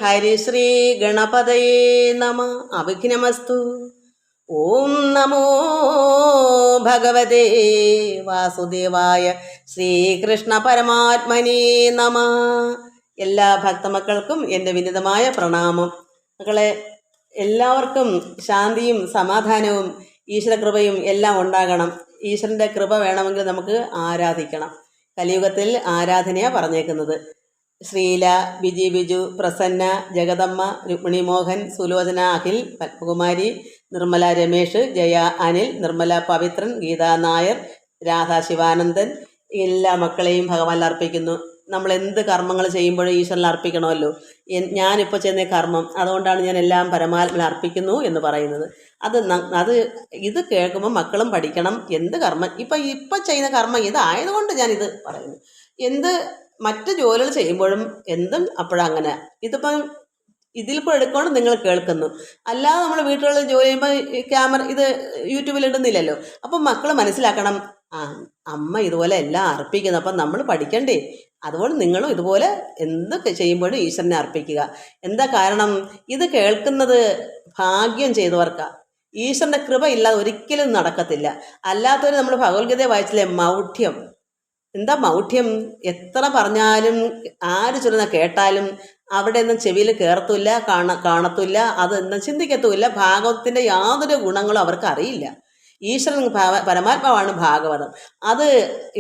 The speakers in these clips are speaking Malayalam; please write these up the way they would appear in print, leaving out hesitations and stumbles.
ഹരിശ്രീ ഗണപതയേ നമ. അവിഘ്നമസ്തു. ഓം നമോ ഭഗവതേ വാസുദേവായ ശ്രീകൃഷ്ണ പരമാത്മനേ നമ. എല്ലാ ഭക്തമക്കൾക്കും എൻ്റെ വിനീതമായ പ്രണാമം. മക്കളെ, എല്ലാവർക്കും ശാന്തിയും സമാധാനവും ഈശ്വരകൃപയും എല്ലാം ഉണ്ടാകണം. ഈശ്വരൻ്റെ കൃപ വേണമെങ്കിൽ നമുക്ക് ആരാധിക്കണം. കലിയുഗത്തിൽ ആരാധനയാണ് പറഞ്ഞേക്കുന്നത്. ശ്രീല, ബിജി ബിജു, പ്രസന്ന, ജഗദമ്മ, രുക്മിണി മോഹൻ, സുലോചന അഖിൽ, പത്മകുമാരി, നിർമ്മല രമേഷ്, ജയ അനിൽ, നിർമ്മല പവിത്രൻ, ഗീതാ നായർ, രാധാ ശിവാനന്ദൻ, എല്ലാ മക്കളെയും ഭഗവാനിൽ അർപ്പിക്കുന്നു. നമ്മൾ എന്ത് കർമ്മങ്ങൾ ചെയ്യുമ്പോഴും ഈശ്വരനിൽ അർപ്പിക്കണമല്ലോ. ഞാനിപ്പോൾ ചെയ്യുന്ന കർമ്മം, അതുകൊണ്ടാണ് ഞാൻ എല്ലാം പരമാത്മയിൽ അർപ്പിക്കുന്നു എന്ന് പറയുന്നത്. ഇത് കേൾക്കുമ്പോൾ മക്കളും പഠിക്കണം. എന്ത് കർമ്മം ഇപ്പം ചെയ്യുന്ന കർമ്മം ഇതായതുകൊണ്ട് ഞാനിത് പറയുന്നു. മറ്റ് ജോലികൾ ചെയ്യുമ്പോഴും എന്തും അപ്പോഴങ്ങനെ. ഇതിലിപ്പോൾ എടുക്കൊണ്ട് നിങ്ങൾ കേൾക്കുന്നു. അല്ലാതെ നമ്മൾ വീട്ടുകളിൽ ജോലി ചെയ്യുമ്പോൾ ക്യാമറ യൂട്യൂബിൽ ഇടുന്നില്ലല്ലോ. അപ്പം മക്കൾ മനസ്സിലാക്കണം, അമ്മ ഇതുപോലെ എല്ലാം അർപ്പിക്കുന്നു, അപ്പം നമ്മൾ പഠിക്കണ്ടേ. അതുകൊണ്ട് നിങ്ങളും ഇതുപോലെ എന്തൊക്കെ ചെയ്യുമ്പോഴും ഈശ്വരനെ അർപ്പിക്കുക. എന്താ കാരണം? ഇത് കേൾക്കുന്നത് ഭാഗ്യം ചെയ്തവർക്കാണ്. ഈശ്വരൻ്റെ കൃപ ഇല്ലാതെ ഒരിക്കലും നടക്കത്തില്ല. അല്ലാത്തവർ നമ്മൾ ഭഗവത്ഗീത വായിച്ചില്ലേ, മൗഢ്യം. എന്താ മൗഢ്യം? എത്ര പറഞ്ഞാലും ആര് ചൊല്ലുന്ന കേട്ടാലും അവിടെ ഒന്നും ചെവിയിൽ കയറത്തില്ല, കാണത്തില്ല, അതൊന്നും ചിന്തിക്കത്തുമില്ല. ഭാഗവതത്തിൻ്റെ യാതൊരു ഗുണങ്ങളും അവർക്ക് അറിയില്ല. ഈശ്വരൻ പരമാത്മാവാണ് ഭാഗവതം. അത്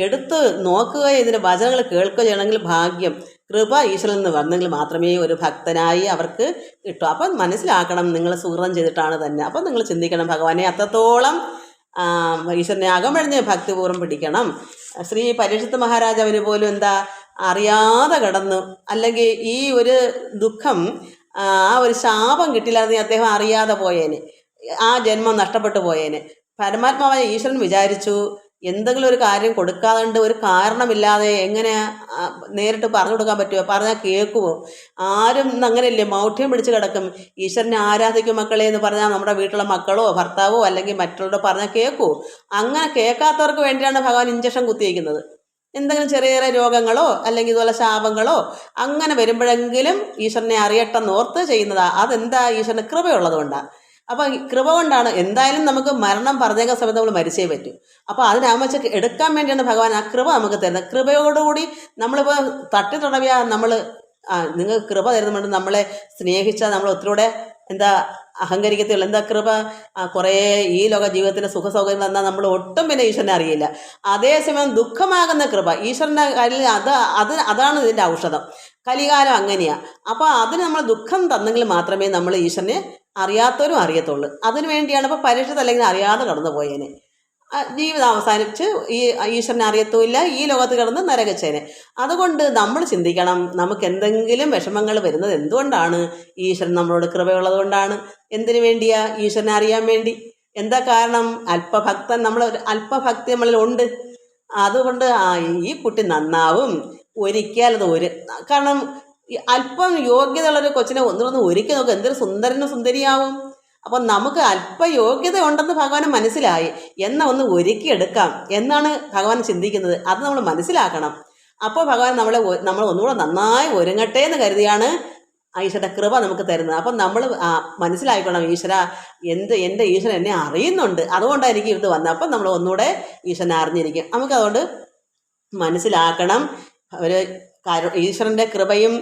എടുത്ത് നോക്കുകയോ ഇതിൻ്റെ വചനങ്ങൾ കേൾക്കുകയോ ചെയ്യണമെങ്കിൽ ഭാഗ്യം, കൃപ ഈശ്വരൻ നിന്ന് വന്നെങ്കിൽ മാത്രമേ ഒരു ഭക്തനായി അവർക്ക് കിട്ടൂ. അപ്പം മനസ്സിലാക്കണം, നിങ്ങൾ സുഹൃതം ചെയ്തിട്ടാണ് തന്നെ. അപ്പം നിങ്ങൾ ചിന്തിക്കണം, ഭഗവാനെ അത്രത്തോളം ഈശ്വരനെ അകമഴിഞ്ഞ് ഭക്തിപൂർവ്വം പിടിക്കണം. ശ്രീ പരീക്ഷിത്ത് മഹാരാജാവിന് പോലും അറിയാതെ കടന്നു, അല്ലെങ്കിൽ ഈ ഒരു ദുഃഖം, ഒരു ശാപം കിട്ടില്ലായിരുന്നെങ്കിൽ അദ്ദേഹം അറിയാതെ പോയേനെ, ആ ജന്മം നഷ്ടപ്പെട്ടു പോയേനെ. പരമാത്മാവായ ഈശ്വരൻ വിചാരിച്ചു, എന്തെങ്കിലും ഒരു കാര്യം കൊടുക്കാതെ ഒരു കാരണമില്ലാതെ എങ്ങനെ നേരിട്ട് പറഞ്ഞു കൊടുക്കാൻ പറ്റുമോ? പറഞ്ഞാൽ കേൾക്കുമോ? ആരും അങ്ങനെയല്ലേ, മൗഢ്യം പിടിച്ച് കിടക്കും. ഈശ്വരനെ ആരാധിക്കും മക്കളെ എന്ന് പറഞ്ഞാൽ നമ്മുടെ വീട്ടിലെ മക്കളോ ഭർത്താവോ അല്ലെങ്കിൽ മറ്റുള്ളവരോട് പറഞ്ഞാൽ കേൾക്കുമോ? അങ്ങനെ കേൾക്കാത്തവർക്ക് വേണ്ടിയാണ് ഭഗവാൻ ഇഞ്ചക്ഷൻ കുത്തിയിരിക്കുന്നത്. എന്തെങ്കിലും ചെറിയ ചെറിയ രോഗങ്ങളോ അല്ലെങ്കിൽ ഇതുപോലെ ശാപങ്ങളോ അങ്ങനെ വരുമ്പോഴെങ്കിലും ഈശ്വരനെ അറിയട്ടെന്നോർത്ത് ചെയ്യുന്നതാണ്. അതെന്താ? ഈശ്വരന് കൃപയുള്ളത് കൊണ്ടാണ്. അപ്പം കൃപ കൊണ്ടാണ്. എന്തായാലും നമുക്ക് മരണം പറഞ്ഞേക്കുന്ന സമയത്ത് നമ്മൾ മരിച്ചേ പറ്റൂ. അപ്പോൾ അതിനാമച്ച് എടുക്കാൻ വേണ്ടിയാണ് ഭഗവാൻ ആ കൃപ നമുക്ക് തരുന്നത്. കൃപയോടുകൂടി നമ്മളിപ്പോൾ തട്ടി തുടങ്ങിയാൽ നിങ്ങൾക്ക് കൃപ തരുന്നുണ്ട്, നമ്മളെ സ്നേഹിച്ചാൽ നമ്മൾ ഒത്തിരിയൂടെ അഹങ്കരിക്കത്തുള്ളൂ. എന്താ കൃപ? കുറേ ഈ ലോക ജീവിതത്തിൻ്റെ സുഖ സൗകര്യം തന്നാൽ നമ്മൾ ഒട്ടും പിന്നെ ഈശ്വരനെ അറിയില്ല. അതേസമയം ദുഃഖമാകുന്ന കൃപ ഈശ്വരൻ്റെ കാര്യത്തിൽ അതാണ് ഇതിൻ്റെ ഔഷധം. കലികാലം അങ്ങനെയാണ്. അപ്പോൾ അതിന് നമ്മൾ ദുഃഖം തന്നെങ്കിൽ മാത്രമേ നമ്മൾ ഈശ്വരനെ അറിയാത്തവരും അറിയത്തുള്ളൂ. അതിനു വേണ്ടിയാണ് ഇപ്പോൾ പരീക്ഷത്ത് അല്ലെങ്കിൽ അറിയാതെ കടന്നു പോയേനെ, ജീവിതം അവസാനിച്ച് ഈ ഈശ്വരനെ അറിയത്തുമില്ല, ഈ ലോകത്ത് കിടന്ന് നരകച്ചേനെ. അതുകൊണ്ട് നമ്മൾ ചിന്തിക്കണം, നമുക്ക് എന്തെങ്കിലും വിഷമങ്ങൾ വരുന്നത് എന്തുകൊണ്ടാണ്? ഈശ്വരൻ നമ്മളോട് കൃപയുള്ളത് കൊണ്ടാണ്. എന്തിനു വേണ്ടിയാ? ഈശ്വരനെ അറിയാൻ വേണ്ടി. എന്താ കാരണം? അല്പഭക്തൻ, അല്പഭക്തി നമ്മളിൽ ഉണ്ട്. അതുകൊണ്ട് ഈ കുട്ടി നന്നാവും, ഒരിക്കലത് കാരണം അല്പം യോഗ്യതയുള്ളൊരു കൊച്ചിനെ ഒന്നിനൊന്ന് ഒരുക്കി നോക്കുക, എന്തൊരു സുന്ദരനും സുന്ദരിയാവും. അപ്പം നമുക്ക് അല്പ യോഗ്യത ഉണ്ടെന്ന് ഭഗവാന് മനസ്സിലായി, ഒന്ന് ഒരുക്കിയെടുക്കാം എന്നാണ് ഭഗവാൻ ചിന്തിക്കുന്നത്. അത് നമ്മൾ മനസ്സിലാക്കണം. അപ്പോൾ ഭഗവാൻ നമ്മൾ ഒന്നുകൂടെ നന്നായി ഒരുങ്ങട്ടെ എന്ന് കരുതിയാണ് ഈശ്വരൻ്റെ കൃപ നമുക്ക് തരുന്നത്. അപ്പം നമ്മൾ മനസ്സിലാക്കണം, ഈശ്വര എൻ്റെ ഈശ്വരൻ എന്നെ അറിയുന്നുണ്ട്, അതുകൊണ്ടാണ് എനിക്ക് ഇത് വന്നത്. അപ്പം നമ്മൾ ഒന്നുകൂടെ ഈശ്വരനെ അറിഞ്ഞിരിക്കും. നമുക്കതുകൊണ്ട് മനസ്സിലാക്കണം, ഈശ്വരൻ്റെ കൃപയും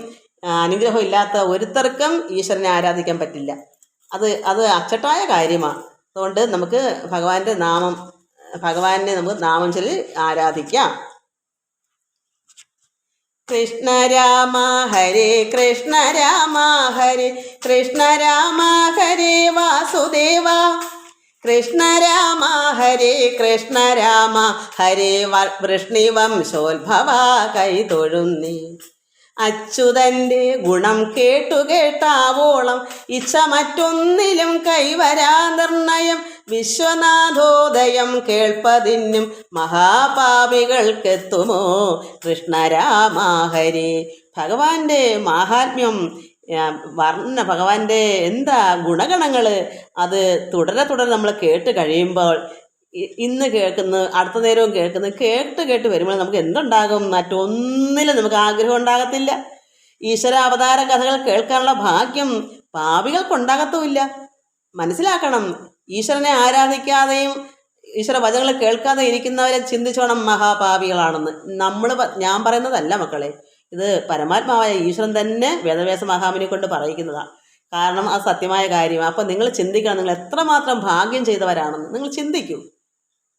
അനുഗ്രഹം ഇല്ലാത്ത ഒരുത്തർക്കും ഈശ്വരനെ ആരാധിക്കാൻ പറ്റില്ല. അത് അച്ചട്ടായ കാര്യമാണ്. അതുകൊണ്ട് നമുക്ക് ഭഗവാനെ നമുക്ക് നാമം ചൊല്ലി ആരാധിക്കാം. കൃഷ്ണ രാമ ഹരേ കൃഷ്ണ രാമ ഹരേ കൃഷ്ണ രാമ ഹരേ വാസുദേവ കൃഷ്ണ രാമ ഹരേ കൃഷ്ണ രാമ ഹരേ വൃഷ്ണിവംശോത്ഭവ കൈതൊഴുന്നീ. അച്യുതൻ്റെ ഗുണം കേട്ടാവോളം ഇച്ഛ മറ്റൊന്നിലും കൈവരാ നിർണയം. വിശ്വനാഥോദയം കേൾപ്പതിനും മഹാപാപികൾക്കെത്തുമോ കൃഷ്ണരാമ ഹരേ. ഭഗവാന്റെ മാഹാത്മ്യം ഭഗവാന്റെ ഗുണഗണങ്ങൾ അത് തുടരെ നമ്മൾ കേട്ട് കഴിയുമ്പോൾ, ഇന്ന് കേൾക്കുന്നു, അടുത്ത നേരവും കേട്ട് വരുമ്പോൾ നമുക്ക് എന്തുണ്ടാകും? മറ്റൊന്നിലും നമുക്ക് ആഗ്രഹം ഉണ്ടാകത്തില്ല. ഈശ്വര അവതാര കഥകൾ കേൾക്കാനുള്ള ഭാഗ്യം പാപികൾക്കുണ്ടാകത്തുമില്ല. മനസ്സിലാക്കണം, ഈശ്വരനെ ആരാധിക്കാതെയും ഈശ്വര വചനങ്ങൾ കേൾക്കാതെ ഇരിക്കുന്നവരെ ചിന്തിച്ചോണം മഹാപാപികളാണെന്ന്. ഞാൻ പറയുന്നതല്ല മക്കളെ, ഇത് പരമാത്മാവായ ഈശ്വരൻ തന്നെ വേദവ്യാസ മഹാമുനി കൊണ്ട് പറയിക്കുന്നതാണ്. കാരണം അത് സത്യമായ കാര്യമാണ്. അപ്പം നിങ്ങൾ ചിന്തിക്കണം, നിങ്ങൾ എത്രമാത്രം ഭാഗ്യം ചെയ്തവരാണെന്ന് നിങ്ങൾ ചിന്തിക്കൂ.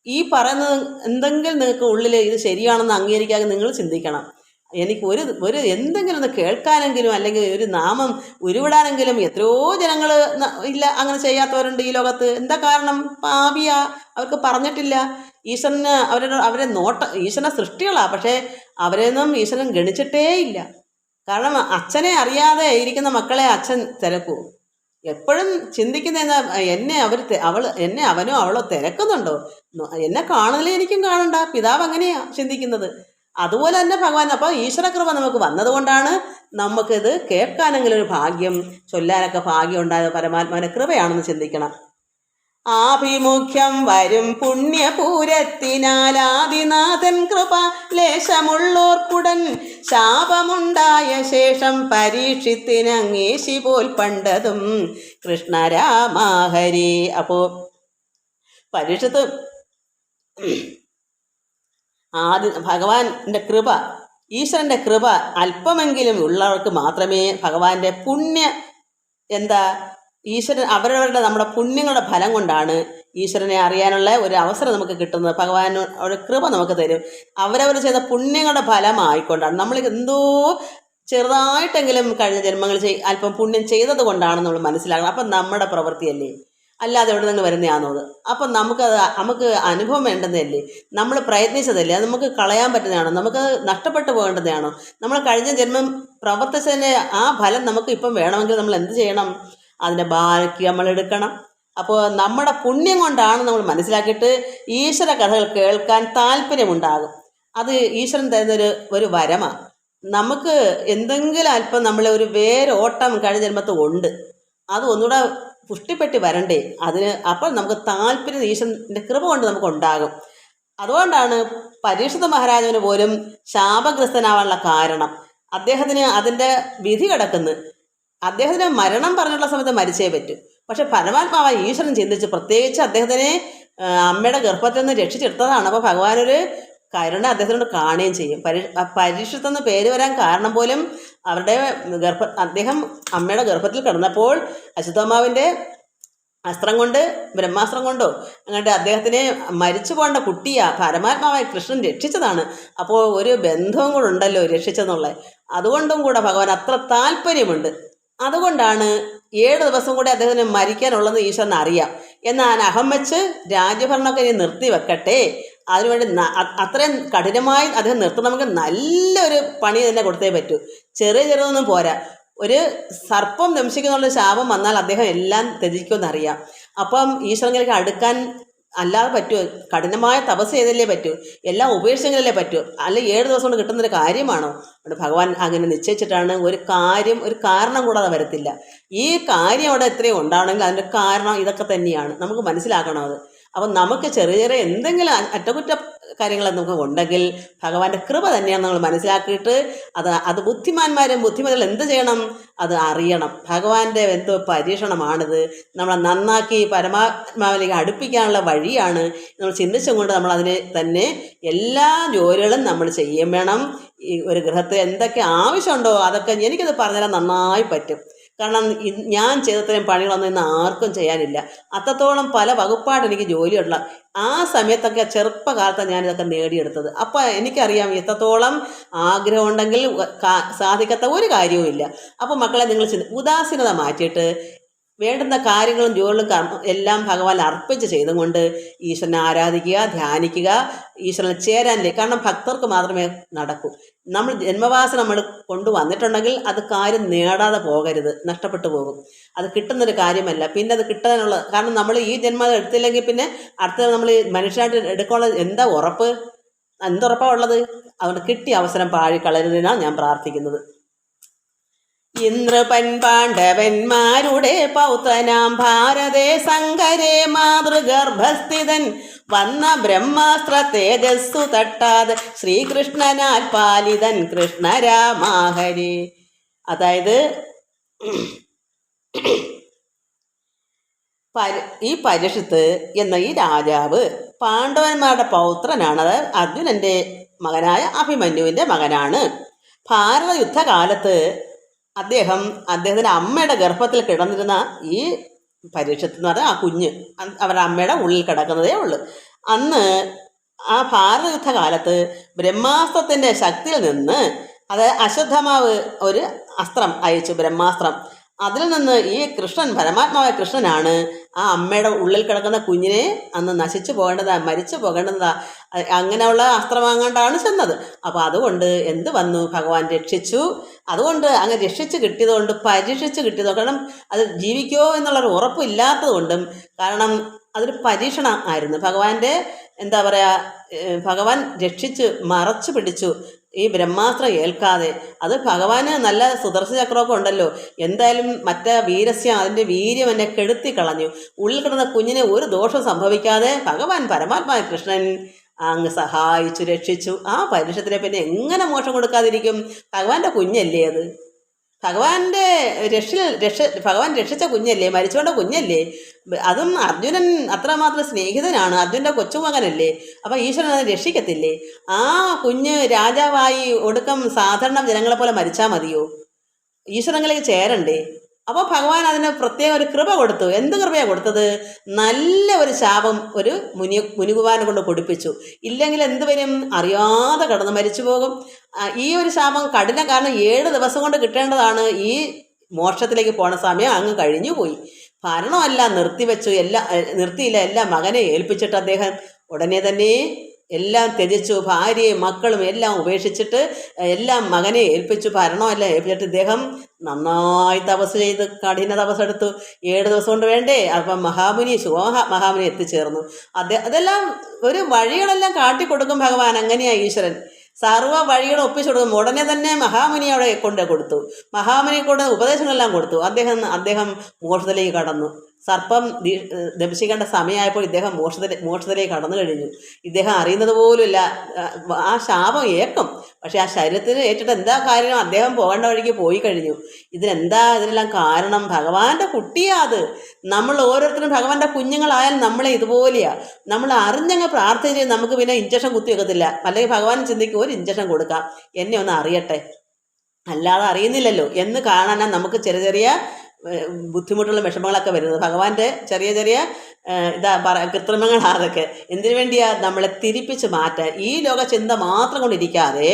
ഈ പറയുന്നത് എന്തെങ്കിലും നിങ്ങൾക്ക് ഉള്ളിൽ ഇത് ശരിയാണെന്ന് അംഗീകരിക്കാതെ നിങ്ങൾ ചിന്തിക്കണം. എനിക്ക് ഒരു എന്തെങ്കിലും ഒന്ന് കേൾക്കാനെങ്കിലും അല്ലെങ്കിൽ ഒരു നാമം ഉരുവിടാനെങ്കിലും എത്രയോ ജനങ്ങൾ ഇല്ല അങ്ങനെ ചെയ്യാത്തവരുണ്ട് ഈ ലോകത്ത്. എന്താ കാരണം? പാപിയാ, അവർക്ക് പറഞ്ഞിട്ടില്ല. ഈശ്വരന് അവരെ ഈശ്വരനെ സൃഷ്ടികളാണ്, പക്ഷേ അവരെയൊന്നും ഈശ്വരൻ ഗണിച്ചിട്ടേ ഇല്ല. കാരണം അച്ഛനെ അറിയാതെ ഇരിക്കുന്ന മക്കളെ അച്ഛൻ തിരക്കൂ. എപ്പോഴും ചിന്തിക്കുന്ന എന്താ, എന്നെ അവനോ അവളോ തിരക്കുന്നുണ്ടോ? എന്നെ കാണുന്നില്ല, എനിക്കും കാണണ്ട. പിതാവ് അങ്ങനെയാ ചിന്തിക്കുന്നത്. അതുപോലെ തന്നെ ഭഗവാൻ. അപ്പോൾ ഈശ്വരകൃപ നമുക്ക് വന്നതുകൊണ്ടാണ് നമുക്കിത് കേൾക്കാനെങ്കിലും ഒരു ഭാഗ്യം, ചൊല്ലാനൊക്കെ ഭാഗ്യം ഉണ്ടായത് പരമാത്മാവിൻ്റെ കൃപയാണെന്ന് ചിന്തിക്കണം. ആഭിമുഖ്യം വരും പുണ്യപൂരത്തിനാലാദിനാഥൻ കൃപ ലേശമുള്ളോർക്കുടൻ ശാപമുണ്ടായ ശേഷം പരീക്ഷിത്തിനങ്ങേശി പോൽ പണ്ടതും കൃഷ്ണരാമാഹരി. അപ്പോൾ പരീക്ഷത്ത് ഭഗവാന്റെ കൃപ, ഈശ്വരൻ്റെ കൃപ അല്പമെങ്കിലും ഉള്ളവർക്ക് മാത്രമേ ഭഗവാന്റെ ഈശ്വരൻ അവരവരുടെ നമ്മുടെ പുണ്യങ്ങളുടെ ഫലം കൊണ്ടാണ് ഈശ്വരനെ അറിയാനുള്ള ഒരു അവസരം നമുക്ക് കിട്ടുന്നത്. ഭഗവാൻ ഒരു കൃപ നമുക്ക് തരും. അവരവർ ചെയ്ത പുണ്യങ്ങളുടെ ഫലമായിക്കൊണ്ടാണ്. നമ്മൾ എന്തോ ചെറുതായിട്ടെങ്കിലും കഴിഞ്ഞ ജന്മങ്ങൾ അല്പം പുണ്യം ചെയ്തത് കൊണ്ടാണ് നമ്മൾ മനസ്സിലാക്കണം. അപ്പം നമ്മുടെ പ്രവൃത്തിയല്ലേ, അല്ലാതെ എവിടെ നിന്ന് വരുന്നതാണോ അത്? അപ്പം നമുക്ക് അനുഭവം വേണ്ടുന്നതല്ലേ, നമ്മൾ പ്രയത്നിച്ചതല്ലേ, അത് നമുക്ക് കളയാൻ പറ്റുന്നതാണോ, നമുക്ക് നഷ്ടപ്പെട്ടു പോകേണ്ടതാണോ? നമ്മൾ കഴിഞ്ഞ ജന്മം പ്രവർത്തിച്ചതിൻ്റെ ആ ഫലം നമുക്ക് ഇപ്പം വേണമെങ്കിൽ നമ്മൾ എന്ത് ചെയ്യണം? അതിൻ്റെ ബാക്കി നമ്മൾ എടുക്കണം. അപ്പോൾ നമ്മുടെ പുണ്യം കൊണ്ടാണ് നമ്മൾ മനസ്സിലാക്കിയിട്ട് ഈശ്വര കഥകൾ കേൾക്കാൻ താല്പര്യമുണ്ടാകും. അത് ഈശ്വരൻ തരുന്നൊരു വരമാണ്. നമുക്ക് എന്തെങ്കിലും അല്പം നമ്മളെ ഒരു വേരോട്ടം കഴിഞ്ഞ ജന്മത്തിൽ ഉണ്ട്, അത് ഒന്നുകൂടെ പുഷ്ടിപ്പെട്ടി വരണ്ടേ അതിന്. അപ്പോൾ നമുക്ക് താല്പര്യം ഈശ്വരൻ്റെ കൃപ കൊണ്ട് നമുക്കുണ്ടാകും. അതുകൊണ്ടാണ് പരീക്ഷിത മഹാരാജാവിന് പോലും ശാപഗ്രസ്തനാവാനുള്ള കാരണം. അദ്ദേഹത്തിന് അതിൻ്റെ വിധി കിടക്കുന്നു. അദ്ദേഹത്തിന് മരണം പറഞ്ഞുള്ള സമയത്ത് മരിച്ചേ പറ്റൂ. പക്ഷെ പരമാത്മാവായ ഈശ്വരൻ ചിന്തിച്ച് പ്രത്യേകിച്ച് അദ്ദേഹത്തിനെ അമ്മയുടെ ഗർഭത്തിൽ നിന്ന് രക്ഷിച്ചെടുത്തതാണ്. അപ്പോൾ ഭഗവാനൊരു കരുണ അദ്ദേഹത്തിനോട് കാണുകയും ചെയ്യും. പരീക്ഷിത്തെന്ന് പേര് വരാൻ കാരണം പോലും അദ്ദേഹം അമ്മയുടെ ഗർഭത്തിൽ കിടന്നപ്പോൾ അശ്വത്ഥമാവിൻ്റെ അസ്ത്രം കൊണ്ട്, ബ്രഹ്മാസ്ത്രം കൊണ്ടോ അങ്ങോട്ട് അദ്ദേഹത്തിനെ മരിച്ചു പോകേണ്ട കുട്ടിയാ പരമാത്മാവായ കൃഷ്ണൻ രക്ഷിച്ചതാണ്. അപ്പോൾ ഒരു ബന്ധവും കൂടെ ഉണ്ടല്ലോ രക്ഷിച്ചെന്നുള്ളത്. അതുകൊണ്ടും കൂടെ ഭഗവാൻ അത്ര താല്പര്യമുണ്ട്. അതുകൊണ്ടാണ് 7 ദിവസം കൂടെ അദ്ദേഹത്തിന് മരിക്കാനുള്ളത് ഈശ്വരൻ അറിയാം. എന്നാൽ അഹം വെച്ച് രാജ്യഭരണമൊക്കെ ഇനി നിർത്തി വെക്കട്ടെ, അതിനുവേണ്ടി അത്രയും കഠിനമായി അദ്ദേഹം നിർത്തണമെങ്കിൽ നല്ലൊരു പണി തന്നെ കൊടുത്തേ പറ്റൂ. ചെറുതൊന്നും പോരാ. ഒരു സർപ്പം ദംശിക്കുന്നുള്ള ശാപം വന്നാൽ അദ്ദേഹം എല്ലാം ത്യജിക്കുമെന്നറിയാം. അപ്പം ഈശ്വരനിലേക്ക് അടുക്കാൻ അല്ലാതെ പറ്റുമോ? കഠിനമായ തപസ് ചെയ്തല്ലേ പറ്റൂ, എല്ലാം ഉപേക്ഷിച്ചെങ്കിലല്ലേ പറ്റൂ. അല്ല 7 ദിവസം കൊണ്ട് കിട്ടുന്നൊരു കാര്യമാണോ? അവിടെ ഭഗവാൻ അങ്ങനെ നിശ്ചയിച്ചിട്ടാണ്. ഒരു കാരണം കൂടാതെ വരത്തില്ല. ഈ കാര്യം അവിടെ എത്രയും ഉണ്ടാവണമെങ്കിൽ അതിൻ്റെ കാരണം ഇതൊക്കെ തന്നെയാണ്. നമുക്ക് മനസ്സിലാക്കണം അത്. അപ്പം നമുക്ക് ചെറിയ ചെറിയ എന്തെങ്കിലും അറ്റകുറ്റ കാര്യങ്ങൾ നമുക്ക് ഉണ്ടെങ്കിൽ ഭഗവാന്റെ കൃപ തന്നെയാണ് നമ്മൾ മനസ്സിലാക്കിയിട്ട് അത് ബുദ്ധിമാന്മാരും ബുദ്ധിമതികൾ എന്ത് ചെയ്യണം? അത് അറിയണം. ഭഗവാന്റെ എന്തോ പരീക്ഷണമാണിത്, നമ്മളെ നന്നാക്കി പരമാത്മാവിലേക്ക് അടുപ്പിക്കാനുള്ള വഴിയാണ്. നമ്മൾ ചിന്തിച്ചും കൊണ്ട് നമ്മൾ അതിനെ തന്നെ എല്ലാ ജോലികളും നമ്മൾ ചെയ്യും വേണം. ഈ ഒരു ഗൃഹത്തിൽ എന്തൊക്കെ ആവശ്യമുണ്ടോ അതൊക്കെ എനിക്കത് പറഞ്ഞുതരാൻ നന്നായി പറ്റും. കാരണം ഞാൻ ചെയ്തത്രയും പണികളൊന്നും ഇന്ന് ആർക്കും ചെയ്യാനില്ല. അത്രത്തോളം പല വകുപ്പായിട്ട് എനിക്ക് ജോലിയുള്ള ആ സമയത്തൊക്കെ ചെറുപ്പകാലത്താണ് ഞാനിതൊക്കെ നേടിയെടുത്തത്. അപ്പോൾ എനിക്കറിയാം എത്രത്തോളം ആഗ്രഹം ഉണ്ടെങ്കിൽ സാധിക്കാത്ത ഒരു കാര്യവും ഇല്ല. അപ്പോൾ മക്കളെ, നിങ്ങൾ ഉദാസീനത മാറ്റിയിട്ട് വേണ്ടുന്ന കാര്യങ്ങളും ജോലികളും എല്ലാം ഭഗവാൻ അർപ്പിച്ച് ചെയ്തും കൊണ്ട് ഈശ്വരനെ ആരാധിക്കുക, ധ്യാനിക്കുക, ഈശ്വരനെ ചേരാനില്ലേ. കാരണം ഭക്തർക്ക് മാത്രമേ നടക്കൂ. നമ്മൾ ജന്മവാസന നമ്മൾ കൊണ്ടുവന്നിട്ടുണ്ടെങ്കിൽ അത് കാര്യം നേടാതെ പോകരുത്, നഷ്ടപ്പെട്ടു പോകും. അത് കിട്ടുന്നൊരു കാര്യമല്ല. പിന്നെ അത് കിട്ടാനുള്ള കാരണം നമ്മൾ ഈ ജന്മം എടുത്തില്ലെങ്കിൽ പിന്നെ അടുത്ത നമ്മൾ മനുഷ്യനായിട്ട് എടുക്കാനുള്ള എന്തുറപ്പാണ് ഉള്ളത്? അതുകൊണ്ട് കിട്ടിയ അവസരം പാഴിക്കളരുതെന്നാണ് ഞാൻ പ്രാർത്ഥിക്കുന്നത്. ഇന്ദ്രപൻ പാണ്ഡവന്മാരുടെ പൗത്രനാം ഭാരതേ സങ്കരേ മാതൃഗർഭസ്ഥിതൻ വന്ന ബ്രഹ്മാസ്ത്ര തേജസ്സു തട്ടാതെ ശ്രീകൃഷ്ണനാൽ പാലിതൻ കൃഷ്ണരാമാഹരി. അതായത് ഈ പരീക്ഷിത്ത് എന്ന ഈ രാജാവ് പാണ്ഡവന്മാരുടെ പൗത്രനാണ്. അതായത് അർജുനൻ്റെ മകനായ അഭിമന്യുവിൻ്റെ മകനാണ്. ഭാരത യുദ്ധകാലത്ത് അദ്ദേഹത്തിൻ്റെ അമ്മയുടെ ഗർഭത്തിൽ കിടന്നിരുന്ന ഈ പരീക്ഷത്ത് എന്ന് പറഞ്ഞാൽ ആ കുഞ്ഞ് അവരുടെ അമ്മയുടെ ഉള്ളിൽ കിടക്കുന്നതേ ഉള്ളൂ. അന്ന് ആ ഭാരത യുദ്ധകാലത്ത് ബ്രഹ്മാസ്ത്രത്തിൻ്റെ ശക്തിയിൽ നിന്ന്, അതായത് അശ്വത്ഥമാവ് ഒരു അസ്ത്രം അയച്ചു, ബ്രഹ്മാസ്ത്രം. അതിൽ നിന്ന് ഈ കൃഷ്ണൻ, പരമാത്മാവായ കൃഷ്ണനാണ് ആ അമ്മയുടെ ഉള്ളിൽ കിടക്കുന്ന കുഞ്ഞിനെ അന്ന് നശിച്ചു പോകേണ്ടതാ, മരിച്ചു പോകേണ്ടതാ, അങ്ങനെയുള്ള അസ്ത്രമാങ്ങാണ്ടാണ് ചെന്നത്. അപ്പോൾ അതുകൊണ്ട് എന്ത് വന്നു, ഭഗവാൻ രക്ഷിച്ചു. അതുകൊണ്ട് അങ്ങ് രക്ഷിച്ച് കിട്ടിയതുകൊണ്ട്, പരീക്ഷിച്ച് കിട്ടിയതുകൊണ്ട്, കാരണം അത് ജീവിക്കുമോ എന്നുള്ളൊരു ഉറപ്പില്ലാത്തത് കൊണ്ടും, കാരണം അതൊരു പരീക്ഷണം ആയിരുന്നു. ഭഗവാന്റെ എന്താ പറയുക, ഭഗവാൻ രക്ഷിച്ച് മറച്ചു പിടിച്ചു ഈ ബ്രഹ്മാസ്ത്രം ഏൽക്കാതെ. അത് ഭഗവാന് നല്ല സുദർശന ചക്രമൊക്കെ ഉണ്ടല്ലോ, എന്തായാലും മറ്റേ വീരസ്യം, അതിൻ്റെ വീര്യം എന്നെ കെടുത്തി കളഞ്ഞു. ഉള്ളിൽ കിടന്ന കുഞ്ഞിനെ ഒരു ദോഷം സംഭവിക്കാതെ ഭഗവാൻ പരമാത്മാ കൃഷ്ണൻ അങ്ങ് സഹായിച്ചു, രക്ഷിച്ചു. ആ പരീക്ഷത്തിനെ പിന്നെ എങ്ങനെ മോക്ഷം കൊടുക്കാതിരിക്കും? ഭഗവാന്റെ കുഞ്ഞല്ലേ അത്, ഭഗവാൻ രക്ഷിച്ച കുഞ്ഞല്ലേ, മരിച്ചുകൊണ്ട കുഞ്ഞല്ലേ. അതും അർജുനൻ അത്രമാത്രം സ്നേഹിതനാണ്, അർജുനൻ്റെ കൊച്ചുമകനല്ലേ. അപ്പം ഈശ്വരൻ അത് രക്ഷിക്കത്തില്ലേ? ആ കുഞ്ഞ് രാജാവായി ഒടുക്കം സാധാരണ ജനങ്ങളെ പോലെ മരിച്ചാൽ മതിയോ? ഈശ്വരങ്ങളിലേക്ക് ചേരണ്ടേ? അപ്പോൾ ഭഗവാൻ അതിന് പ്രത്യേക ഒരു കൃപ കൊടുത്തു. എന്ത് കൃപയാണ് കൊടുത്തത്? നല്ല ഒരു ശാപം ഒരു മുനികുമാരനെ കൊണ്ട് കൊടുപ്പിച്ചു. ഇല്ലെങ്കിൽ എന്ത് വരും? അറിയാതെ കടന്ന് മരിച്ചു പോകും. ഈ ഒരു ശാപം കഠിനം, കാരണം 7 ദിവസം കൊണ്ട് കിട്ടേണ്ടതാണ്. ഈ മോക്ഷത്തിലേക്ക് പോണ സമയം അങ്ങ് കഴിഞ്ഞു പോയി. ഭരണമെല്ലാം നിർത്തിവെച്ചു, നിർത്തിയില്ല, എല്ലാം മകനെ ഏൽപ്പിച്ചിട്ട് അദ്ദേഹം ഉടനെ തന്നെ എല്ലാം ത്യജിച്ചു. ഭാര്യയും മക്കളും എല്ലാം ഉപേക്ഷിച്ചിട്ട് എല്ലാം മകനെ ഏൽപ്പിച്ചു, ഭരണമെല്ലാം ഏൽപ്പിച്ചിട്ട് ഇദ്ദേഹം നന്നായി തപസ് ചെയ്ത് കഠിന തപസ്സെടുത്തു. 7 ദിവസം കൊണ്ട് വേണ്ടേ? അപ്പം മഹാമുനി എത്തിച്ചേർന്നു. അതെല്ലാം ഒരു വഴികളെല്ലാം കാട്ടിക്കൊടുക്കും ഭഗവാൻ. അങ്ങനെയാണ് ഈശ്വരൻ, സർവ്വ വഴികളും ഒപ്പിച്ചു കൊടുക്കും. ഉടനെ തന്നെ മഹാമുനി അവിടെ കൊടുത്തു. മഹാമുനി കൊണ്ട് ഉപദേശങ്ങളെല്ലാം കൊടുത്തു. അദ്ദേഹം മോക്ഷത്തിലേക്ക് കടന്നു. സർപ്പം ദംശിക്കേണ്ട സമയമായപ്പോൾ ഇദ്ദേഹം മോക്ഷത്തിലേക്ക് കടന്നു കഴിഞ്ഞു. ഇദ്ദേഹം അറിയുന്നത് പോലുമില്ല. ആ ശാപം ഏക്കും, പക്ഷെ ആ ശരീരത്തിന് ഏറ്റിട്ട് എന്താ കാര്യം? അദ്ദേഹം പോകേണ്ട വഴിക്ക് പോയി കഴിഞ്ഞു. ഇതിനെല്ലാം കാരണം? ഭഗവാന്റെ കുട്ടിയാ അത്. നമ്മൾ ഓരോരുത്തരും ഭഗവാന്റെ കുഞ്ഞുങ്ങളായാലും നമ്മളെ ഇതുപോലെയാ. നമ്മൾ അറിഞ്ഞങ്ങ് പ്രാർത്ഥിച്ച് നമുക്ക് പിന്നെ ഇഞ്ചക്ഷൻ കുത്തി വെക്കത്തില്ല. അല്ലെങ്കിൽ ഭഗവാൻ ചിന്തിക്കും, ഒരു ഇഞ്ചക്ഷൻ കൊടുക്കാം, എന്നെ ഒന്ന് അറിയട്ടെ, അല്ലാതെ അറിയുന്നില്ലല്ലോ എന്ന് കാണാനാണ് നമുക്ക് ചെറിയ ബുദ്ധിമുട്ടുള്ള വിഷമങ്ങളൊക്കെ വരുന്നത്. ഭഗവാന്റെ ചെറിയ കൃത്രിമങ്ങളാണ് അതൊക്കെ. എന്തിനു വേണ്ടിയാ? നമ്മളെ തിരിപ്പിച്ച് മാറ്റാൻ, ഈ ലോക ചിന്ത മാത്രം കൊണ്ടിരിക്കാതെ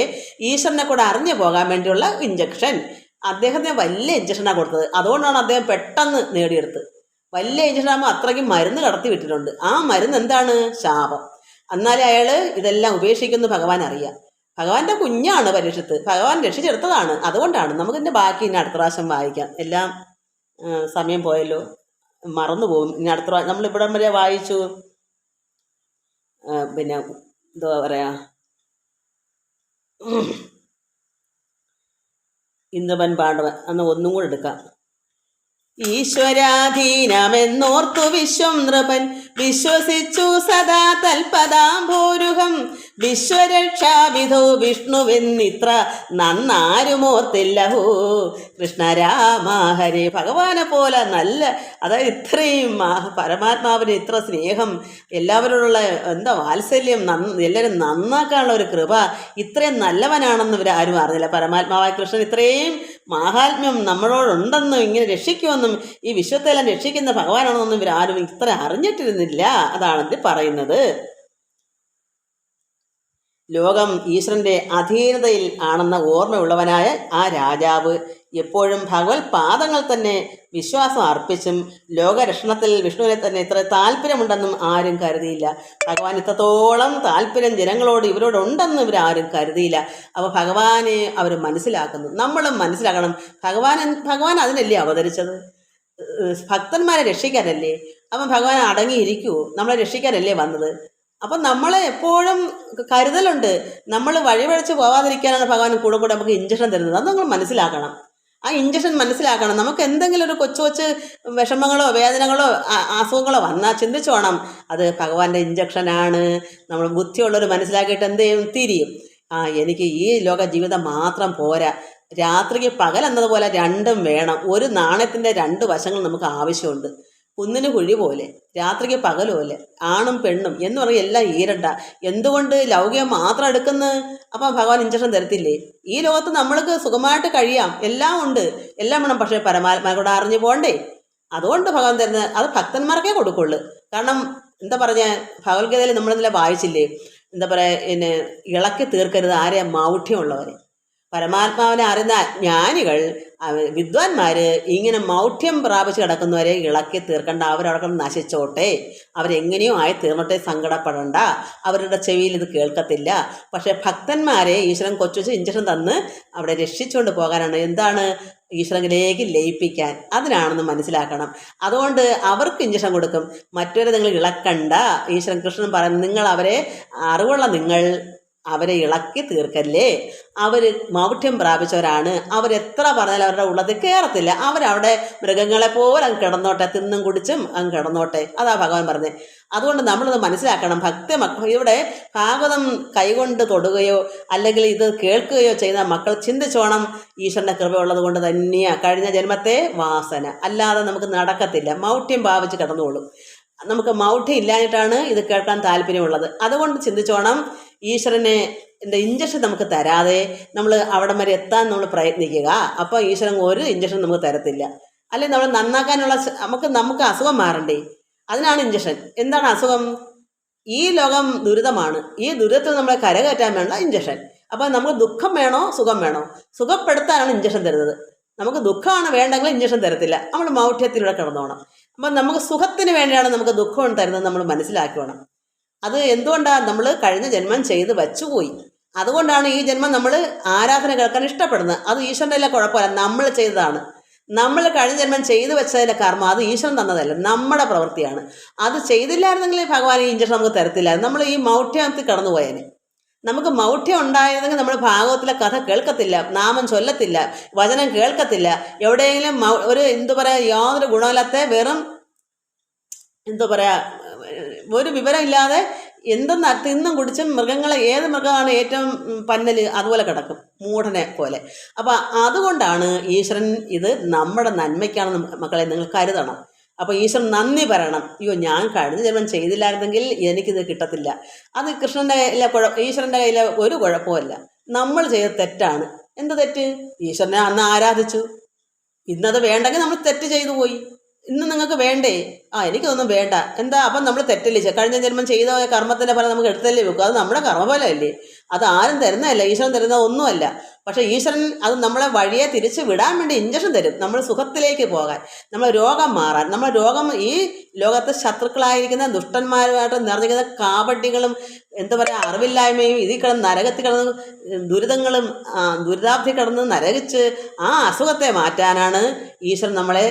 ഈശ്വരനെ കൂടെ അറിഞ്ഞു പോകാൻ വേണ്ടിയുള്ള ഇഞ്ചക്ഷൻ. അദ്ദേഹത്തിന് വലിയ ഇഞ്ചക്ഷനാണ് കൊടുത്തത്. അതുകൊണ്ടാണ് അദ്ദേഹം പെട്ടെന്ന് നേടിയെടുത്തത്. വലിയ ഇഞ്ചക്ഷനാകുമ്പോൾ അത്രയ്ക്കും മരുന്ന് കടത്തി വിട്ടിട്ടുണ്ട്. ആ മരുന്ന് എന്താണ്? ശാപം. എന്നാലേ അയാൾ ഇതെല്ലാം ഉപേക്ഷിക്കുന്നു ഭഗവാൻ അറിയാം. ഭഗവാന്റെ കുഞ്ഞാണ് പരീക്ഷത്ത്, ഭഗവാൻ രക്ഷിച്ചെടുത്തതാണ്. അതുകൊണ്ടാണ്. നമുക്കിതിൻ്റെ ബാക്കി ഇനി അടുത്ത പ്രാവശ്യം വായിക്കാം. എല്ലാം സമയം പോയല്ലോ, മറന്നു പോകും. ഇനി അടുത്ത പ്രാവശ്യം നമ്മളിവിടം വരെ വായിച്ചു. പിന്നെ എന്താ പറയാ, ഇന്ദ്രപൻ പാണ്ഡവൻ അന്ന് ഒന്നും കൂടെ എടുക്കാം. ഈശ്വരാധീനമെന്നോർത്തു വിശ്വം നൃപൻ വിശ്വസിച്ചു സദാ തൽപദാംഭൂരുഹം. വിശ്വരക്ഷാവിധോ വിഷ്ണുവെന്നിത്ര നന്നാരുമോർത്തില്ലഹോ. കൃഷ്ണരാമ ഹരേ. ഭഗവാനെ പോലെ നല്ല, അതായത് ഇത്രയും പരമാത്മാവിന് ഇത്ര സ്നേഹം, എല്ലാവരോടുള്ള എന്താ വാത്സല്യം, എല്ലാവരും നന്നാക്കാനുള്ള ഒരു കൃപ, ഇത്രയും നല്ലവനാണെന്ന് ഇവർ ആരും അറിഞ്ഞില്ല. പരമാത്മാവായ കൃഷ്ണൻ ഇത്രയും മാഹാത്മ്യം നമ്മളോടുണ്ടെന്നും ഇങ്ങനെ രക്ഷിക്കുമെന്നും ഈ വിശ്വത്തെല്ലാം രക്ഷിക്കുന്ന ഭഗവാനാണെന്നൊന്നും ഇവരാരും ഇത്ര അറിഞ്ഞിട്ടിരുന്നില്ല. അതാണ് ഇത് പറയുന്നത്. ലോകം ഈശ്വരൻ്റെ അധീനതയിൽ ആണെന്ന ഓർമ്മയുള്ളവനായ ആ രാജാവ് എപ്പോഴും ഭഗവത് പാദങ്ങൾ തന്നെ വിശ്വാസം അർപ്പിച്ചും ലോകരക്ഷണത്തിൽ വിഷ്ണുവിനെ തന്നെ ഇത്ര താല്പര്യമുണ്ടെന്നും ആരും കരുതിയില്ല. ഭഗവാൻ ഇത്രത്തോളം താല്പര്യം ജനങ്ങളോട് ഇവരോടുണ്ടെന്നും ഇവരാരും കരുതിയില്ല. അപ്പോൾ ഭഗവാനെ അവർ മനസ്സിലാക്കുന്നു, നമ്മളും മനസ്സിലാക്കണം. ഭഗവാൻ അതിനല്ലേ അവതരിച്ചത്? ഭക്തന്മാരെ രക്ഷിക്കാനല്ലേ. അപ്പം ഭഗവാൻ അടങ്ങിയിരിക്കുമോ? നമ്മളെ രക്ഷിക്കാനല്ലേ വന്നത്. അപ്പം നമ്മളെ എപ്പോഴും കരുതലുണ്ട്. നമ്മൾ വഴിപഴിച്ച് പോവാതിരിക്കാനാണ് ഭഗവാൻ കൂടെ നമുക്ക് ഇഞ്ചക്ഷൻ തരുന്നത്. അത് നമ്മൾ മനസ്സിലാക്കണം. ആ ഇഞ്ചക്ഷൻ മനസ്സിലാക്കണം. നമുക്ക് എന്തെങ്കിലും ഒരു കൊച്ചു വിഷമങ്ങളോ വേദനകളോ അസുഖങ്ങളോ വന്നാൽ ചിന്തിച്ചു വേണം, അത് ഭഗവാന്റെ ഇഞ്ചക്ഷനാണ്. നമ്മൾ ബുദ്ധിയുള്ളവർ മനസ്സിലാക്കിയിട്ട് എന്ത് ചെയ്യും? തിരിയും. എനിക്ക് ഈ ലോക ജീവിതം മാത്രം പോരാ, രാത്രിക്ക് പകൽ എന്നതുപോലെ രണ്ടും വേണം. ഒരു നാണയത്തിൻ്റെ രണ്ട് വശങ്ങൾ നമുക്ക് ആവശ്യമുണ്ട്. കുന്നിന് കുഴി പോലെ, രാത്രിക്ക് പകൽ പോലെ, ആണും പെണ്ണും എന്ന് പറയും എല്ലാം ഈരണ്ട. എന്തുകൊണ്ട് ലൗകികം മാത്രം എടുക്കുന്നത്? അപ്പം ഭഗവാൻ ഇഞ്ചക്ഷൻ തരത്തില്ലേ? ഈ ലോകത്ത് നമ്മൾക്ക് സുഖമായിട്ട് കഴിയാം, എല്ലാം ഉണ്ട്, എല്ലാം വേണം. പക്ഷേ പരമാത്മാ കൂടെ അറിഞ്ഞു പോകണ്ടേ? അതുകൊണ്ട് ഭഗവാൻ തരുന്നത് അത് ഭക്തന്മാർക്കേ കൊടുക്കുള്ളൂ. കാരണം എന്താ പറഞ്ഞ ഭഗവത്ഗീതയിൽ നമ്മളെന്തെല്ലാം വായിച്ചില്ലേ? എന്താ പറയുക, പിന്നെ ഇളക്കി തീർക്കരുത് ആരെ? മൗഢ്യമുള്ളവരെ. പരമാത്മാവിനെ അറിയുന്ന ജ്ഞാനികൾ, വിദ്വാൻമാർ ഇങ്ങനെ മൗഢ്യം പ്രാപിച്ച് കിടക്കുന്നവരെ ഇളക്കി തീർക്കണ്ട. അവരവിടെ നശിച്ചോട്ടെ, അവരെങ്ങനെയോ ആയി തീർന്നോട്ടെ, സങ്കടപ്പെടണ്ട, അവരുടെ ചെവിയിൽ ഇത് കേൾക്കത്തില്ല. പക്ഷേ ഭക്തന്മാരെ ഈശ്വരൻ കൊച്ചു ഇഞ്ചക്ഷൻ തന്ന് അവിടെ രക്ഷിച്ചുകൊണ്ട് പോകാനാണ്. എന്താണ്? ഈശ്വരനിലേക്ക് ലയിപ്പിക്കാൻ. അതിനാണെന്ന് മനസ്സിലാക്കണം. അതുകൊണ്ട് അവർക്ക് ഇഞ്ചക്ഷൻ കൊടുക്കും. മറ്റവരെ നിങ്ങൾ ഇളക്കണ്ട. ഈശ്വരൻ കൃഷ്ണൻ പറയുന്നത്, നിങ്ങൾ അവരെ അറിവുള്ള നിങ്ങൾ അവരെ ഇളക്കി തീർക്കല്ലേ. അവർ മൗഢ്യം പ്രാപിച്ചവരാണ്. അവരെത്ര പറഞ്ഞാലും അവരുടെ ഉള്ളത്തിൽ കയറത്തില്ല. അവരവിടെ മൃഗങ്ങളെ പോലെ അങ്ങ് കിടന്നോട്ടെ, തിന്നും കുടിച്ചും അങ്ങ് കിടന്നോട്ടെ. അതാ ഭഗവാൻ പറഞ്ഞത്. അതുകൊണ്ട് നമ്മളത് മനസ്സിലാക്കണം. ഇവിടെ ഭാഗവതം കൈകൊണ്ട് തൊടുകയോ അല്ലെങ്കിൽ ഇത് കേൾക്കുകയോ ചെയ്യുന്ന മക്കൾ ചിന്തിച്ചോണം, ഈശ്വരൻ്റെ കൃപയുള്ളത് കൊണ്ട് തന്നെയാണ് കഴിഞ്ഞ ജന്മത്തെ വാസന, അല്ലാതെ നമുക്ക് നടക്കത്തില്ല. മൗഢ്യം ഭാവിച്ച് കിടന്നോളും. നമുക്ക് മൗഢ്യം ഇല്ലാഞ്ഞിട്ടാണ് ഇത് കേൾക്കാൻ താല്പര്യമുള്ളത്. അതുകൊണ്ട് ചിന്തിച്ചോണം, ഈശ്വരനെ ഇഞ്ചക്ഷൻ നമുക്ക് തരാതെ നമ്മൾ അവിടം വരെ എത്താൻ നമ്മൾ പ്രയത്നിക്കുക. അപ്പോൾ ഈശ്വരൻ ഒരു ഇഞ്ചക്ഷൻ നമുക്ക് തരത്തില്ല. അല്ലെങ്കിൽ നമ്മൾ നന്നാക്കാനുള്ള നമുക്ക് അസുഖം മാറണ്ടേ? അതിനാണ് ഇഞ്ചക്ഷൻ. എന്താണ് അസുഖം? ഈ ലോകം ദുരിതമാണ്. ഈ ദുരിതത്തിൽ നമ്മളെ കരകയറ്റാൻ വേണ്ട ഇഞ്ചക്ഷൻ. അപ്പോൾ നമുക്ക് ദുഃഖം വേണോ സുഖം വേണോ? സുഖപ്പെടുത്താനാണ് ഇഞ്ചക്ഷൻ തരുന്നത്. നമുക്ക് ദുഃഖമാണ് വേണ്ടെങ്കിൽ ഇഞ്ചക്ഷൻ തരത്തില്ല. നമ്മൾ മൗഢ്യത്തിലൂടെ കിടന്നോണം. അപ്പം നമുക്ക് സുഖത്തിന് വേണ്ടിയാണ് നമുക്ക് ദുഃഖം തരുന്നത് നമ്മൾ മനസ്സിലാക്കണം. അത് എന്തുകൊണ്ടാണ്? നമ്മൾ കഴിഞ്ഞ ജന്മം ചെയ്ത് വച്ചുപോയി. അതുകൊണ്ടാണ് ഈ ജന്മം നമ്മൾ ആരാധന കേൾക്കാൻ ഇഷ്ടപ്പെടുന്നത്. അത് ഈശ്വരൻ്റെ എല്ലാം കുഴപ്പമില്ല, നമ്മൾ ചെയ്തതാണ്. നമ്മൾ കഴിഞ്ഞ ജന്മം ചെയ്തു വെച്ചതിൻ്റെ കർമ്മം അത് ഈശ്വരൻ തന്നതല്ല, നമ്മുടെ പ്രവൃത്തിയാണ്. അത് ചെയ്തില്ലായിരുന്നെങ്കിൽ ഭഗവാൻ ഈ ഇഞ്ചക്ഷൻ നമുക്ക് തരത്തില്ലായിരുന്നു. നമ്മൾ ഈ മൗഢ്യത്തിൽ കടന്നുപോയേനെ. നമുക്ക് മൗഢ്യം ഉണ്ടായിരുന്നെങ്കിൽ നമ്മൾ ഭാഗവത്തിലെ കഥ കേൾക്കത്തില്ല, നാമം ചൊല്ലത്തില്ല, വചനം കേൾക്കത്തില്ല. എവിടെയെങ്കിലും ഒരു എന്തു പറയാ യാതൊരു ഗുണമില്ലാത്ത വെറും എന്തു പറയാ ഒരു വിവരമില്ലാതെ എന്തെന്ന് തിന്നും കുടിച്ചും മൃഗങ്ങളെ, ഏത് മൃഗമാണ് ഏറ്റവും പന്നൽ അതുപോലെ കിടക്കും, മൂഢനെ പോലെ. അപ്പം അതുകൊണ്ടാണ് ഈശ്വരൻ ഇത് നമ്മുടെ നന്മയ്ക്കാണെന്ന് മക്കളെ നിങ്ങൾ കരുതണം. അപ്പോൾ ഈശ്വരൻ നന്ദി പറയണം. അയ്യോ, ഞാൻ കഴിഞ്ഞ ജന്മം ചെയ്തില്ലായിരുന്നെങ്കിൽ എനിക്കിത് കിട്ടത്തില്ല. അത് കൃഷ്ണൻ്റെ ഈശ്വരൻ്റെ കയ്യിൽ ഒരു കുഴപ്പമില്ല. നമ്മൾ ചെയ്ത തെറ്റാണ്. എന്ത് തെറ്റ്? ഈശ്വരനെ അന്ന് ആരാധിച്ചു, ഇന്നത് വേണ്ടെങ്കിൽ നമ്മൾ തെറ്റ് ചെയ്തു പോയി. ഇന്ന് നിങ്ങൾക്ക് വേണ്ടേ? എനിക്കൊന്നും വേണ്ട. എന്താ? അപ്പം നമ്മൾ തെറ്റല്ലേ? കഴിഞ്ഞ ജന്മം ചെയ്ത കർമ്മത്തിൻ്റെ ഫലം നമുക്ക് എടുത്തല്ലേ വെക്കും. അത് നമ്മുടെ കർമ്മഫലമല്ലേ? അത് ആരും തരുന്നതല്ല, ഈശ്വരൻ തരുന്ന ഒന്നുമല്ല. പക്ഷേ ഈശ്വരൻ അത് നമ്മളെ വഴിയെ തിരിച്ച് വിടാൻ വേണ്ടി ഇഞ്ചക്ഷൻ തരും, നമ്മൾ സുഖത്തിലേക്ക് പോകാൻ, നമ്മളെ രോഗം മാറാൻ. നമ്മളെ രോഗം ഈ ലോകത്തെ ശത്രുക്കളായിരിക്കുന്ന ദുഷ്ടന്മാരുമായിട്ട് നിറഞ്ഞിരിക്കുന്ന കാപട്യങ്ങളും എന്താ പറയുക അറിവില്ലായ്മയും ഇതിൽ കിടന്ന് നരകത്തിൽ കിടന്ന് ദുരിതങ്ങളും ദുരിതാബ്ധി കിടന്ന് നരകിച്ച് ആ അസുഖത്തെ മാറ്റാനാണ് ഈശ്വരൻ നമ്മളെ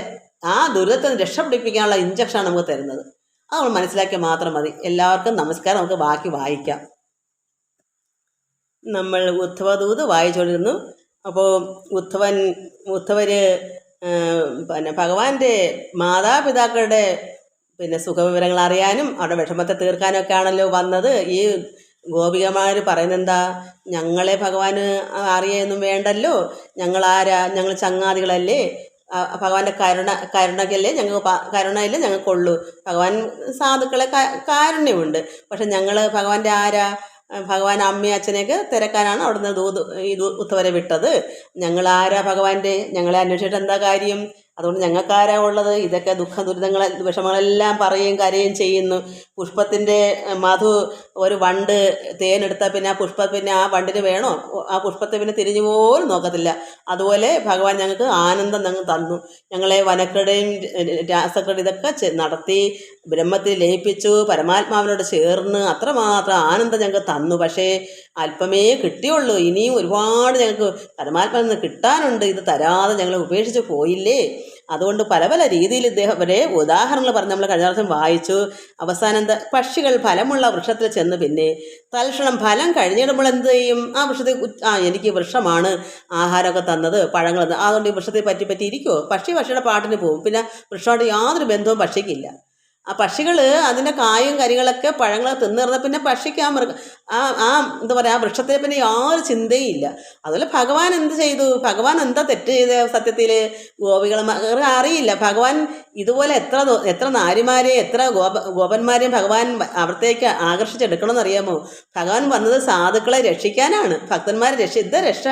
ആ ദുരിതത്തിൽ രക്ഷപ്പെടിപ്പിക്കാനുള്ള ഇഞ്ചക്ഷനാണ് നമുക്ക് തരുന്നത്. അത് നമ്മൾ മനസ്സിലാക്കിയാൽ മാത്രം മതി. എല്ലാവർക്കും നമസ്കാരം. നമുക്ക് ബാക്കി വായിക്കാം. നമ്മൾ ഉദ്ധവദൂത് വായിച്ചുകൊണ്ടിരുന്നു. അപ്പോൾ ഉദ്ധവർ പിന്നെ ഭഗവാന്റെ മാതാപിതാക്കളുടെ സുഖവിവരങ്ങൾ അറിയാനും അവരുടെ വിഷമത്തെ തീർക്കാനും ഒക്കെ ആണല്ലോ വന്നത്. ഈ ഗോപികമാർ പറയുന്നത് എന്താ? ഞങ്ങളെ ഭഗവാന് അറിയൊന്നും വേണ്ടല്ലോ, ഞങ്ങളാരാ? ഞങ്ങൾ ചങ്ങാതികളല്ലേ, ഭഗവാന്റെ കരുണയ്ക്കല്ലേ ഞങ്ങൾക്ക് കരുണയില്ലേ ഞങ്ങൾക്കുള്ളൂ. ഭഗവാൻ സാധുക്കളെ കാരുണ്യമുണ്ട്. പക്ഷെ ഞങ്ങൾ ഭഗവാന്റെ ആരാ? ഭഗവാൻ അമ്മയും അച്ഛനെയൊക്കെ തിരക്കാനാണ് അവിടുന്ന് ഈ ഉദ്ധവരെ വിട്ടത്. ഞങ്ങളാരാ ഭഗവാന്റെ? ഞങ്ങളെ അന്വേഷിച്ചിട്ട് എന്താ കാര്യം? അതുകൊണ്ട് ഞങ്ങൾക്കാരാ ഉള്ളത്? ഇതൊക്കെ ദുഃഖ ദുരിതങ്ങൾ വിഷമങ്ങളെല്ലാം പറയുകയും കരയുകയും ചെയ്യുന്നു. പുഷ്പത്തിൻ്റെ മധു ഒരു വണ്ട് തേനെടുത്താൽ പിന്നെ ആ വണ്ടിന് വേണോ? ആ പുഷ്പത്തെ പിന്നെ തിരിഞ്ഞു പോലും നോക്കത്തില്ല. അതുപോലെ ഭഗവാൻ ഞങ്ങൾക്ക് ആനന്ദം ഞങ്ങൾ തന്നു. ഞങ്ങളെ വനക്രീഡയും രാസക്രീഡ ഇതൊക്കെ നടത്തി ബ്രഹ്മത്തിൽ ലയിപ്പിച്ചു, പരമാത്മാവിനോട് ചേർന്ന് അത്രമാത്രം ആനന്ദം ഞങ്ങൾക്ക് തന്നു. പക്ഷേ അല്പമേ കിട്ടിയുള്ളൂ. ഇനിയും ഒരുപാട് ഞങ്ങൾക്ക് പരമാത്മാവിൽ നിന്ന് കിട്ടാനുണ്ട്. ഇത് തരാതെ ഞങ്ങൾ ഉപേക്ഷിച്ച് പോയില്ലേ? അതുകൊണ്ട് പല പല രീതിയിൽ ഇദ്ദേഹം വരെ ഉദാഹരണങ്ങൾ പറഞ്ഞ് നമ്മൾ കഴിഞ്ഞ പ്രാവശ്യം വായിച്ചു. അവസാനം പക്ഷികൾ ഫലമുള്ള വൃക്ഷത്തിൽ ചെന്ന് പിന്നെ തൽക്ഷണം ഫലം കഴിഞ്ഞിടുമ്പോൾ എന്ത് ചെയ്യും? ആ വൃക്ഷത്തിൽ എനിക്ക് വൃക്ഷമാണ് ആഹാരമൊക്കെ തന്നത്, പഴങ്ങൾ തന്നത്, അതുകൊണ്ട് ഈ വൃക്ഷത്തെ പറ്റി ഇരിക്കുമോ? പക്ഷിയുടെ പാട്ടിന് പോകും. പിന്നെ വൃക്ഷമായിട്ട് യാതൊരു ബന്ധവും പക്ഷിക്കില്ല. ആ പക്ഷികൾ അതിൻ്റെ കായും കരികളൊക്കെ പഴങ്ങളൊക്കെ തിന്നിരുന്ന പിന്നെ പക്ഷിക്ക് എന്താ പറയുക ആ വൃക്ഷത്തെ പിന്നെ യാതൊരു ചിന്തയും ഇല്ല. അതുപോലെ ഭഗവാൻ എന്ത് ചെയ്തു, ഭഗവാൻ എന്താ തെറ്റ് ചെയ്ത് സത്യത്തിൽ അറിയില്ല. ഭഗവാൻ ഇതുപോലെ എത്ര നാരിമാരെ എത്ര ഗോപന്മാരെയും ഭഗവാൻ അവിടത്തേക്ക് ആകർഷിച്ചെടുക്കണമെന്ന് അറിയാമോ? ഭഗവാൻ വന്നത് സാധുക്കളെ രക്ഷിക്കാനാണ്, ഭക്തന്മാരെ രക്ഷ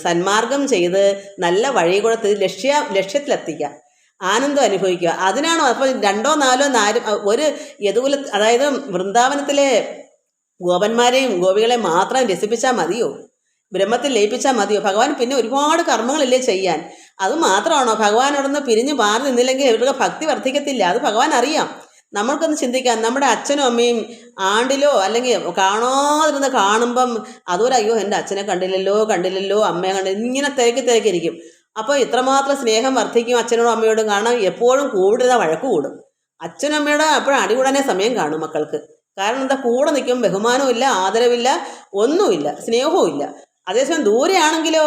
സന്മാർഗം ചെയ്ത് നല്ല വഴി കൊടുത്ത് ലക്ഷ്യത്തിലെത്തിക്കുക, ആനന്ദം അനുഭവിക്കുക. അതിനാണോ? അപ്പോൾ 2 4 ഒരു യദുകുല, അതായത് വൃന്ദാവനത്തിലെ ഗോപന്മാരെയും ഗോപികളെയും മാത്രം രസിപ്പിച്ചാൽ മതിയോ? ബ്രഹ്മത്തിൽ ലയിപ്പിച്ചാൽ മതിയോ? ഭഗവാൻ പിന്നെ ഒരുപാട് കർമ്മങ്ങളില്ലേ ചെയ്യാൻ. അത് മാത്രമാണോ? ഭഗവാനോടൊന്ന് പിരിഞ്ഞ് മാറി നിന്നില്ലെങ്കിൽ ഇവരുടെ ഭക്തി വർദ്ധിക്കത്തില്ല. അത് ഭഗവാൻ അറിയാം. നമ്മൾക്കൊന്ന് ചിന്തിക്കാം, നമ്മുടെ അച്ഛനും അമ്മയും ആണ്ടിലോ അല്ലെങ്കിൽ കാണാതിരുന്ന് കാണുമ്പം അതുപോലെ അയ്യോ എൻ്റെ അച്ഛനെ കണ്ടില്ലല്ലോ അമ്മയെ കണ്ടില്ല, ഇങ്ങനെ തിരക്കിരിക്കും. അപ്പോൾ ഇത്രമാത്രം സ്നേഹം വർദ്ധിക്കും അച്ഛനോടും അമ്മയോടും. കാരണം എപ്പോഴും കൂടുതൽ വഴക്ക് കൂടും. അച്ഛനും അമ്മയോട് അപ്പോഴും അടികൂടാനേ സമയം കാണും മക്കൾക്ക്. കാരണം എന്താ, കൂടെ നിൽക്കും, ബഹുമാനവും ഇല്ല, ആദരവില്ല, ഒന്നുമില്ല, സ്നേഹവും ഇല്ല. അതേസമയം ദൂരെയാണെങ്കിലോ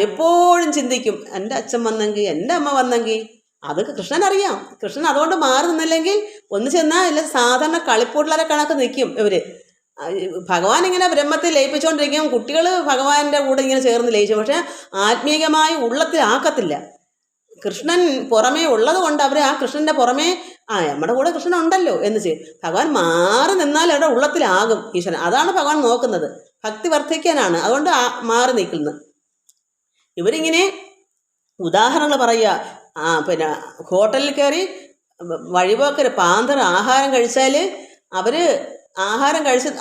എപ്പോഴും ചിന്തിക്കും എൻ്റെ അച്ഛൻ വന്നെങ്കിൽ, എൻ്റെ അമ്മ വന്നെങ്കിൽ. അത് കൃഷ്ണൻ അറിയാം. കൃഷ്ണൻ അതുകൊണ്ട് മാറി നിന്നില്ലെങ്കിൽ ഒന്ന് ചെന്നാൽ ഇല്ല, സാധാരണ കളിപ്പൂട്ടിലരെ കണക്ക് നിൽക്കും ഇവർ. ഭഗവാൻ ഇങ്ങനെ ബ്രഹ്മത്തിൽ ലയിപ്പിച്ചുകൊണ്ടിരിക്കും, കുട്ടികൾ ഭഗവാന്റെ കൂടെ ഇങ്ങനെ ചേർന്ന് ലയിച്ചു. പക്ഷേ ആത്മീയമായി ഉള്ളത്തിൽ ആക്കത്തില്ല. കൃഷ്ണൻ പുറമേ ഉള്ളത് കൊണ്ട് അവർ ആ കൃഷ്ണൻ്റെ പുറമേ നമ്മുടെ കൂടെ കൃഷ്ണൻ ഉണ്ടല്ലോ എന്ന് ചെയ്യും. ഭഗവാൻ മാറി നിന്നാൽ അവിടെ ഉള്ളത്തിലാകും ഈശ്വരൻ. അതാണ് ഭഗവാൻ നോക്കുന്നത്, ഭക്തി വർദ്ധിക്കാനാണ്. അതുകൊണ്ട് മാറി നിൽക്കുന്നത്. ഇവരിങ്ങനെ ഉദാഹരണങ്ങൾ പറയുക. പിന്നെ ഹോട്ടലിൽ കയറി വഴിപോക്കർ പാന്തർ ആഹാരം കഴിച്ചാൽ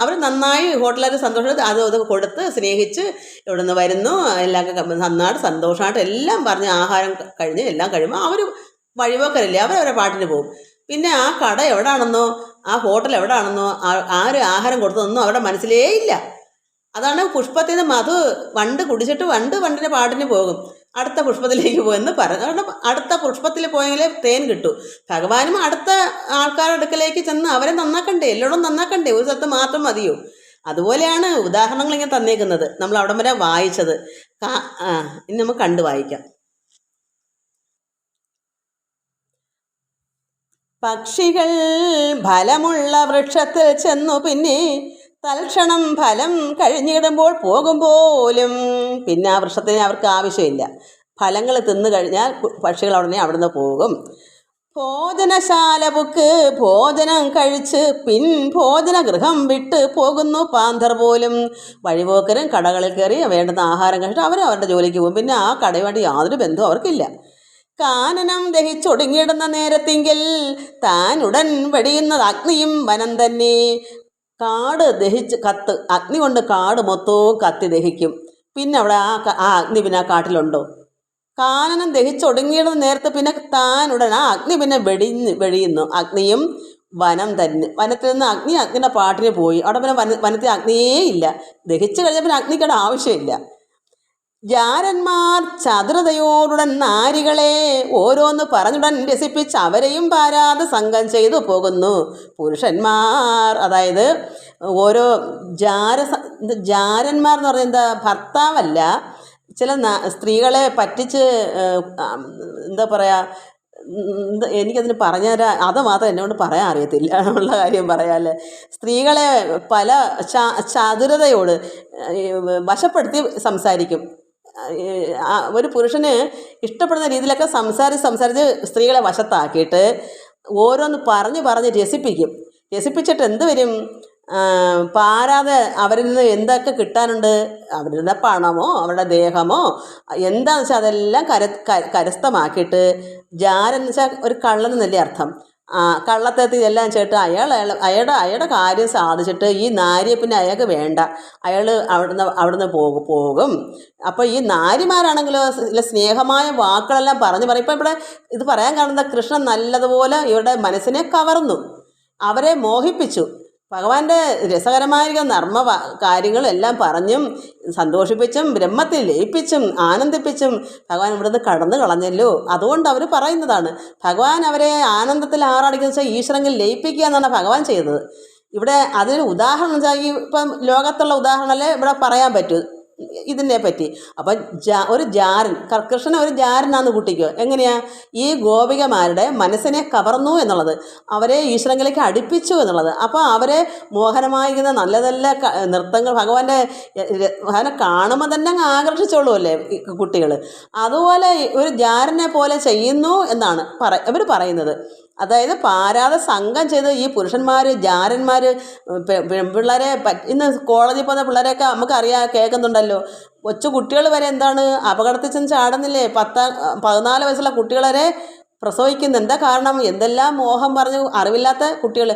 അവർ നന്നായി ഹോട്ടലുകാർ സന്തോഷമായിട്ട് അത് കൊടുത്ത് സ്നേഹിച്ച് ഇവിടെ നിന്ന് വരുന്നു, എല്ലാം നന്നായിട്ട് സന്തോഷമായിട്ട് എല്ലാം പറഞ്ഞ് ആഹാരം കഴിഞ്ഞ് എല്ലാം കഴിയുമ്പോൾ അവർ വഴിപോക്കരല്ലേ, അവരവരെ പാട്ടിന് പോകും. പിന്നെ ആ കട എവിടാണെന്നോ ആ ഹോട്ടൽ എവിടാണെന്നോ ആര് ആഹാരം കൊടുത്തതെന്നോ അവരുടെ മനസ്സിലേ ഇല്ല. അതാണ് പുഷ്പത്തിൽ നിന്ന് മധു വണ്ട് കുടിച്ചിട്ട് വണ്ടിൻ്റെ പാട്ടിന് പോകും, അടുത്ത പുഷ്പത്തിലേക്ക് പോകുമെന്ന് പറഞ്ഞു. കാരണം അടുത്ത പുഷ്പത്തിൽ പോയെങ്കിലേ തേൻ കിട്ടൂ. ഭഗവാനും അടുത്ത ആൾക്കാരുടെ അടുക്കലേക്ക് ചെന്ന് അവരെ നന്നാക്കണ്ടേ, എല്ലായിടും നന്നാക്കണ്ടേ, ഒരു സ്ഥലത്ത് മാത്രം മതിയോ? അതുപോലെയാണ് ഉദാഹരണങ്ങൾ ഇങ്ങനെ തന്നേക്കുന്നത്. നമ്മൾ അവിടം വരെ വായിച്ചത്. ഇനി നമുക്ക് കണ്ടു വായിക്കാം. പക്ഷികൾ ഫലമുള്ള വൃക്ഷത്തിൽ ചെന്നു പിന്നെ തൽക്ഷണം ഫലം കഴിഞ്ഞിടുമ്പോൾ പോകുമ്പോലും പിന്നെ ആ വൃക്ഷത്തിന് അവർക്ക് ആവശ്യമില്ല. ഫലങ്ങൾ തിന്നു കഴിഞ്ഞാൽ പക്ഷികൾ അവിടുന്ന് പോകും. ഭോജനശാല ബുക്ക് ഭോജനം കഴിച്ച് ഭോജനഗൃഹം വിട്ട് പോകുന്നു പാന്തർ പോലും. വഴിപോക്കരും കടകളിൽ കയറി വേണ്ടുന്ന ആഹാരം കഴിച്ചിട്ട് അവരുടെ ജോലിക്ക് പോകും. പിന്നെ ആ കടയുമായിട്ട് യാതൊരു ബന്ധവും അവർക്കില്ല. കാനനം ദഹിച്ചൊടുങ്ങിയിടുന്ന നേരത്തെങ്കിൽ താൻ ഉടൻ വെടിയുന്നത് അഗ്നിയും വനം തന്നെ. കാട് ദഹിച്ച് അഗ്നി കൊണ്ട് കാട് മൊത്തവും കത്തി ദഹിക്കും. പിന്നെ അവിടെ ആ അഗ്നി പിന്നെ ആ കാട്ടിലുണ്ടോ? കാനനം ദഹിച്ചൊടുങ്ങിയിടുന്ന നേരത്തെ പിന്നെ താനുടൻ ആ അഗ്നി പിന്നെ വെടിയുന്നു. അഗ്നിയും വനം തന്നെ. വനത്തിൽ നിന്ന് അഗ്നിയുടെ പാട്ടിന് പോയി. അവിടെ പിന്നെ വനത്തിൽ അഗ്നിയേ ഇല്ല. ദഹിച്ചു കഴിഞ്ഞാൽ പിന്നെ അഗ്നിക്കടെ ആവശ്യമില്ല. ജാരന്മാർ ചതുരതയോടുടൻ നാരികളെ ഓരോന്ന് പറഞ്ഞുടൻ രസിപ്പിച്ച് അവരെയും പാരാതെ സംഘം ചെയ്തു പോകുന്നു പുരുഷന്മാർ. അതായത് ഓരോ ജാരന്മാർ എന്ന് പറഞ്ഞാൽ എന്താ, ഭർത്താവല്ല, ചില സ്ത്രീകളെ പറ്റിച്ച് എന്താ പറയുക, എനിക്കതിന് പറഞ്ഞുതരാൻ അത് മാത്രം എന്നെ കൊണ്ട് പറയാൻ അറിയത്തില്ല ഉള്ള കാര്യം പറയാല്ലേ. സ്ത്രീകളെ പല ചതുരതയോട് വശപ്പെടുത്തി സംസാരിക്കും. ഒരു പുരുഷന് ഇഷ്ടപ്പെടുന്ന രീതിയിലൊക്കെ സംസാരിച്ച് സ്ത്രീകളെ വശത്താക്കിയിട്ട് ഓരോന്ന് പറഞ്ഞ് രസിപ്പിച്ചിട്ട് എന്ത് വരും, പാരാതെ അവരിൽ നിന്ന് എന്തൊക്കെ കിട്ടാനുണ്ട്, അവരുടെ പണമോ അവരുടെ ദേഹമോ എന്താണെന്ന് വെച്ചാൽ അതെല്ലാം കരസ്ഥമാക്കിയിട്ട്, ജാരെന്ന് വെച്ചാൽ ഒരു കള്ളൻ എന്നല്ലേ അർത്ഥം. കള്ളത്തരത്തിൽ ഇതെല്ലാം ചേട്ട് അയാളുടെ കാര്യം സാധിച്ചിട്ട് ഈ നാരിയെ പിന്നെ അയാൾക്ക് വേണ്ട, അയാൾ അവിടുന്ന് പോകും. അപ്പോൾ ഈ നാരിമാരാണെങ്കിലോ ഇല്ല സ്നേഹമായ വാക്കുകളെല്ലാം പറയും. ഇപ്പം ഇവിടെ ഇത് പറയാൻ കാണുന്ന കൃഷ്ണൻ നല്ലതുപോലെ ഇവരുടെ മനസ്സിനെ കവർന്നു, അവരെ മോഹിപ്പിച്ചു. ഭഗവാന്റെ രസകരമായ നർമ്മ കാര്യങ്ങളെല്ലാം പറഞ്ഞും സന്തോഷിപ്പിച്ചും ബ്രഹ്മത്തിൽ ലയിപ്പിച്ചും ആനന്ദിപ്പിച്ചും ഭഗവാൻ ഇവിടുന്ന് കടന്നു കളഞ്ഞല്ലോ. അതുകൊണ്ട് അവർ പറയുന്നതാണ്, ഭഗവാൻ അവരെ ആനന്ദത്തിൽ ആറാടിക്കുന്ന വെച്ചാൽ ഈശ്വരങ്കിൽ ലയിപ്പിക്കുക എന്നാണ് ഭഗവാൻ ചെയ്തത്. ഇവിടെ അതിന് ഉദാഹരണം വെച്ചാൽ ഇപ്പം ലോകത്തുള്ള ഉദാഹരണമല്ലേ ഇവിടെ പറയാൻ പറ്റൂ. ഇതിനെ പറ്റി. അപ്പം ഒരു ജാരൻ, കൃഷ്ണൻ ഒരു ജാരനാന്ന് കൂട്ടിക്കോ. എങ്ങനെയാ ഈ ഗോപികമാരുടെ മനസ്സിനെ കവർന്നു എന്നുള്ളത്, അവരെ ഈശ്വരങ്ങളിലേക്ക് അടുപ്പിച്ചു എന്നുള്ളത്. അപ്പോൾ അവരെ മോഹനമായിരിക്കുന്ന നല്ല നല്ല നൃത്തങ്ങൾ ഭഗവാനെ കാണുമ്പോൾ തന്നെ അങ്ങ് ആകർഷിച്ചോളൂല്ലേ കുട്ടികൾ. അതുപോലെ ഒരു ജാരനെ പോലെ ചെയ്യുന്നു എന്നാണ് ഇവർ പറയുന്നത്. അതായത് പാരാതെ സംഘം ചെയ്ത് ഈ പുരുഷന്മാർ ജാരന്മാർ പിള്ളേരെ ഇന്ന് കോളേജിൽ പോകുന്ന പിള്ളേരെയൊക്കെ നമുക്കറിയാം, കേൾക്കുന്നുണ്ടല്ലോ. കൊച്ചു കുട്ടികൾ വരെ എന്താണ് അപകടത്തിൽ ചെന്ന് ചാടുന്നില്ലേ? 14 വയസ്സുള്ള കുട്ടികൾ വരെ പ്രസവിക്കുന്നു. എന്താ കാരണം? എന്തെല്ലാം മോഹം പറഞ്ഞു അറിവില്ലാത്ത കുട്ടികൾ.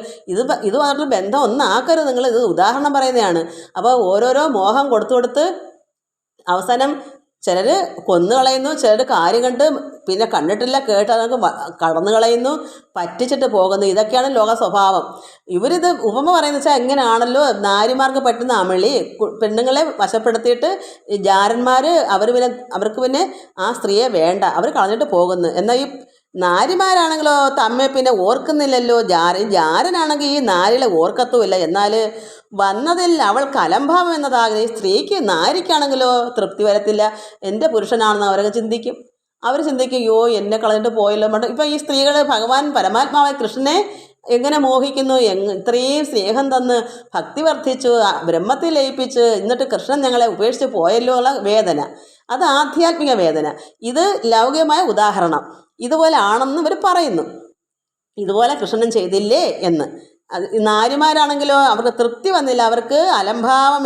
ഇതുമായിട്ടുള്ള ബന്ധം ഒന്നാക്കരുത് നിങ്ങൾ. ഇത് ഉദാഹരണം പറയുന്നതാണ്. അപ്പോൾ ഓരോരോ മോഹം കൊടുത്ത് അവസാനം ചിലർ കൊന്നു കളയുന്നു, ചിലർ കാര്യം കണ്ട് പിന്നെ കണ്ടിട്ടില്ല കേട്ടതൊക്കെ കടന്നു കളയുന്നു, പറ്റിച്ചിട്ട് പോകുന്നു. ഇതൊക്കെയാണ് ലോക സ്വഭാവം. ഇവരിത് ഉപമ പറയുന്നത് വെച്ചാൽ എങ്ങനെയാണല്ലോ നാരിമാർക്ക് പറ്റുന്ന അമളി പെണ്ണുങ്ങളെ വശപ്പെടുത്തിയിട്ട് ഈ ജാരന്മാർ അവർക്ക് പിന്നെ ആ സ്ത്രീയെ വേണ്ട, അവർ കളഞ്ഞിട്ട് പോകുന്നു. എന്നാൽ ഈ നാരിമാരാണെങ്കിലോ തമ്മെ പിന്നെ ഓർക്കുന്നില്ലല്ലോ. ജാരനാണെങ്കിൽ ഈ നാരികളെ ഓർക്കത്തുമില്ല. എന്നാൽ വന്നതിൽ അവൾ കലംഭാവം എന്നതാകുന്നത് ഈ സ്ത്രീക്ക് നാരിക്കാണെങ്കിലോ തൃപ്തി വരത്തില്ല. എൻ്റെ പുരുഷനാണെന്ന് അവരൊക്കെ ചിന്തിക്കും. അവർ ചിന്തിക്കും, യോ എന്നെ കളഞ്ഞിട്ട് പോയല്ലോ. ഇപ്പം ഈ സ്ത്രീകൾ ഭഗവാൻ പരമാത്മാവായ കൃഷ്ണനെ എങ്ങനെ മോഹിക്കുന്നു, ഇത്രയും സ്നേഹം തന്ന് ഭക്തി വർദ്ധിച്ചു ബ്രഹ്മത്തിൽ ലയിപ്പിച്ച് എന്നിട്ട് കൃഷ്ണൻ ഞങ്ങളെ ഉപേക്ഷിച്ച് പോയല്ലോ ഉള്ള വേദന, അത് ആധ്യാത്മിക വേദന. ഇത് ലൗകികമായ ഉദാഹരണം. ഇതുപോലെ ആണെന്ന് ഇവർ പറയുന്നു. ഇതുപോലെ കൃഷ്ണൻ ചെയ്തില്ലേ എന്ന്. നാരിമാരാണെങ്കിലോ അവർക്ക് തൃപ്തി വന്നില്ല, അവർക്ക് അലംഭാവം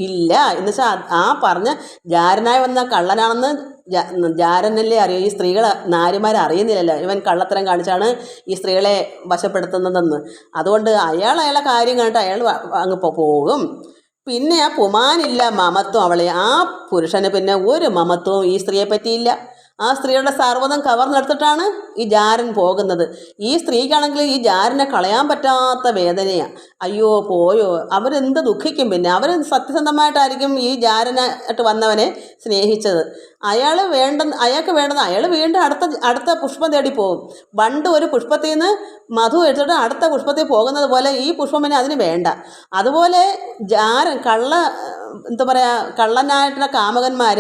ഇല്ല. എന്ന് വെച്ചാൽ ആ പറഞ്ഞ ജാരനായി വന്ന കള്ളനാണെന്ന് ജാരനല്ലേ അറിയൂ. ഈ സ്ത്രീകൾ നാരിമാരെ അറിയുന്നില്ലല്ലോ, ഇവൻ കള്ളത്തരം കാണിച്ചാണ് ഈ സ്ത്രീകളെ വശപ്പെടുത്തുന്നതെന്ന്. അതുകൊണ്ട് അയാളെ കാര്യം കണ്ടിട്ട് അയാൾ അങ്ങ് പോകും. പിന്നെ ആ പുമാനില്ല മമത്വം അവളെ. ആ പുരുഷന് പിന്നെ ഒരു മമത്വവും ഈ സ്ത്രീയെ പറ്റിയില്ല. ആ സ്ത്രീയുടെ സർവ്വതം കവർന്നെടുത്തിട്ടാണ് ഈ ജാരൻ പോകുന്നത്. ഈ സ്ത്രീക്കാണെങ്കിൽ ഈ ജാരനെ കളയാൻ പറ്റാത്ത വേദനയാണ്. അയ്യോ പോയോ, അവരെന്ത് ദുഃഖിക്കും. പിന്നെ അവർ സത്യസന്ധമായിട്ടായിരിക്കും ഈ ജാരനായിട്ട് വന്നവനെ സ്നേഹിച്ചത്. അയാൾക്ക് വേണ്ടത് അയാൾ വീണ്ടും അടുത്ത പുഷ്പം തേടി പോകും. പണ്ട് ഒരു പുഷ്പത്തിൽ നിന്ന് മധു എടുത്തിട്ട് അടുത്ത പുഷ്പത്തിൽ പോകുന്നത് പോലെ ഈ പുഷ്പം പിന്നെ അതിന് വേണ്ട. അതുപോലെ എന്താ പറയുക, കള്ളനായിട്ടുള്ള കാമകന്മാർ,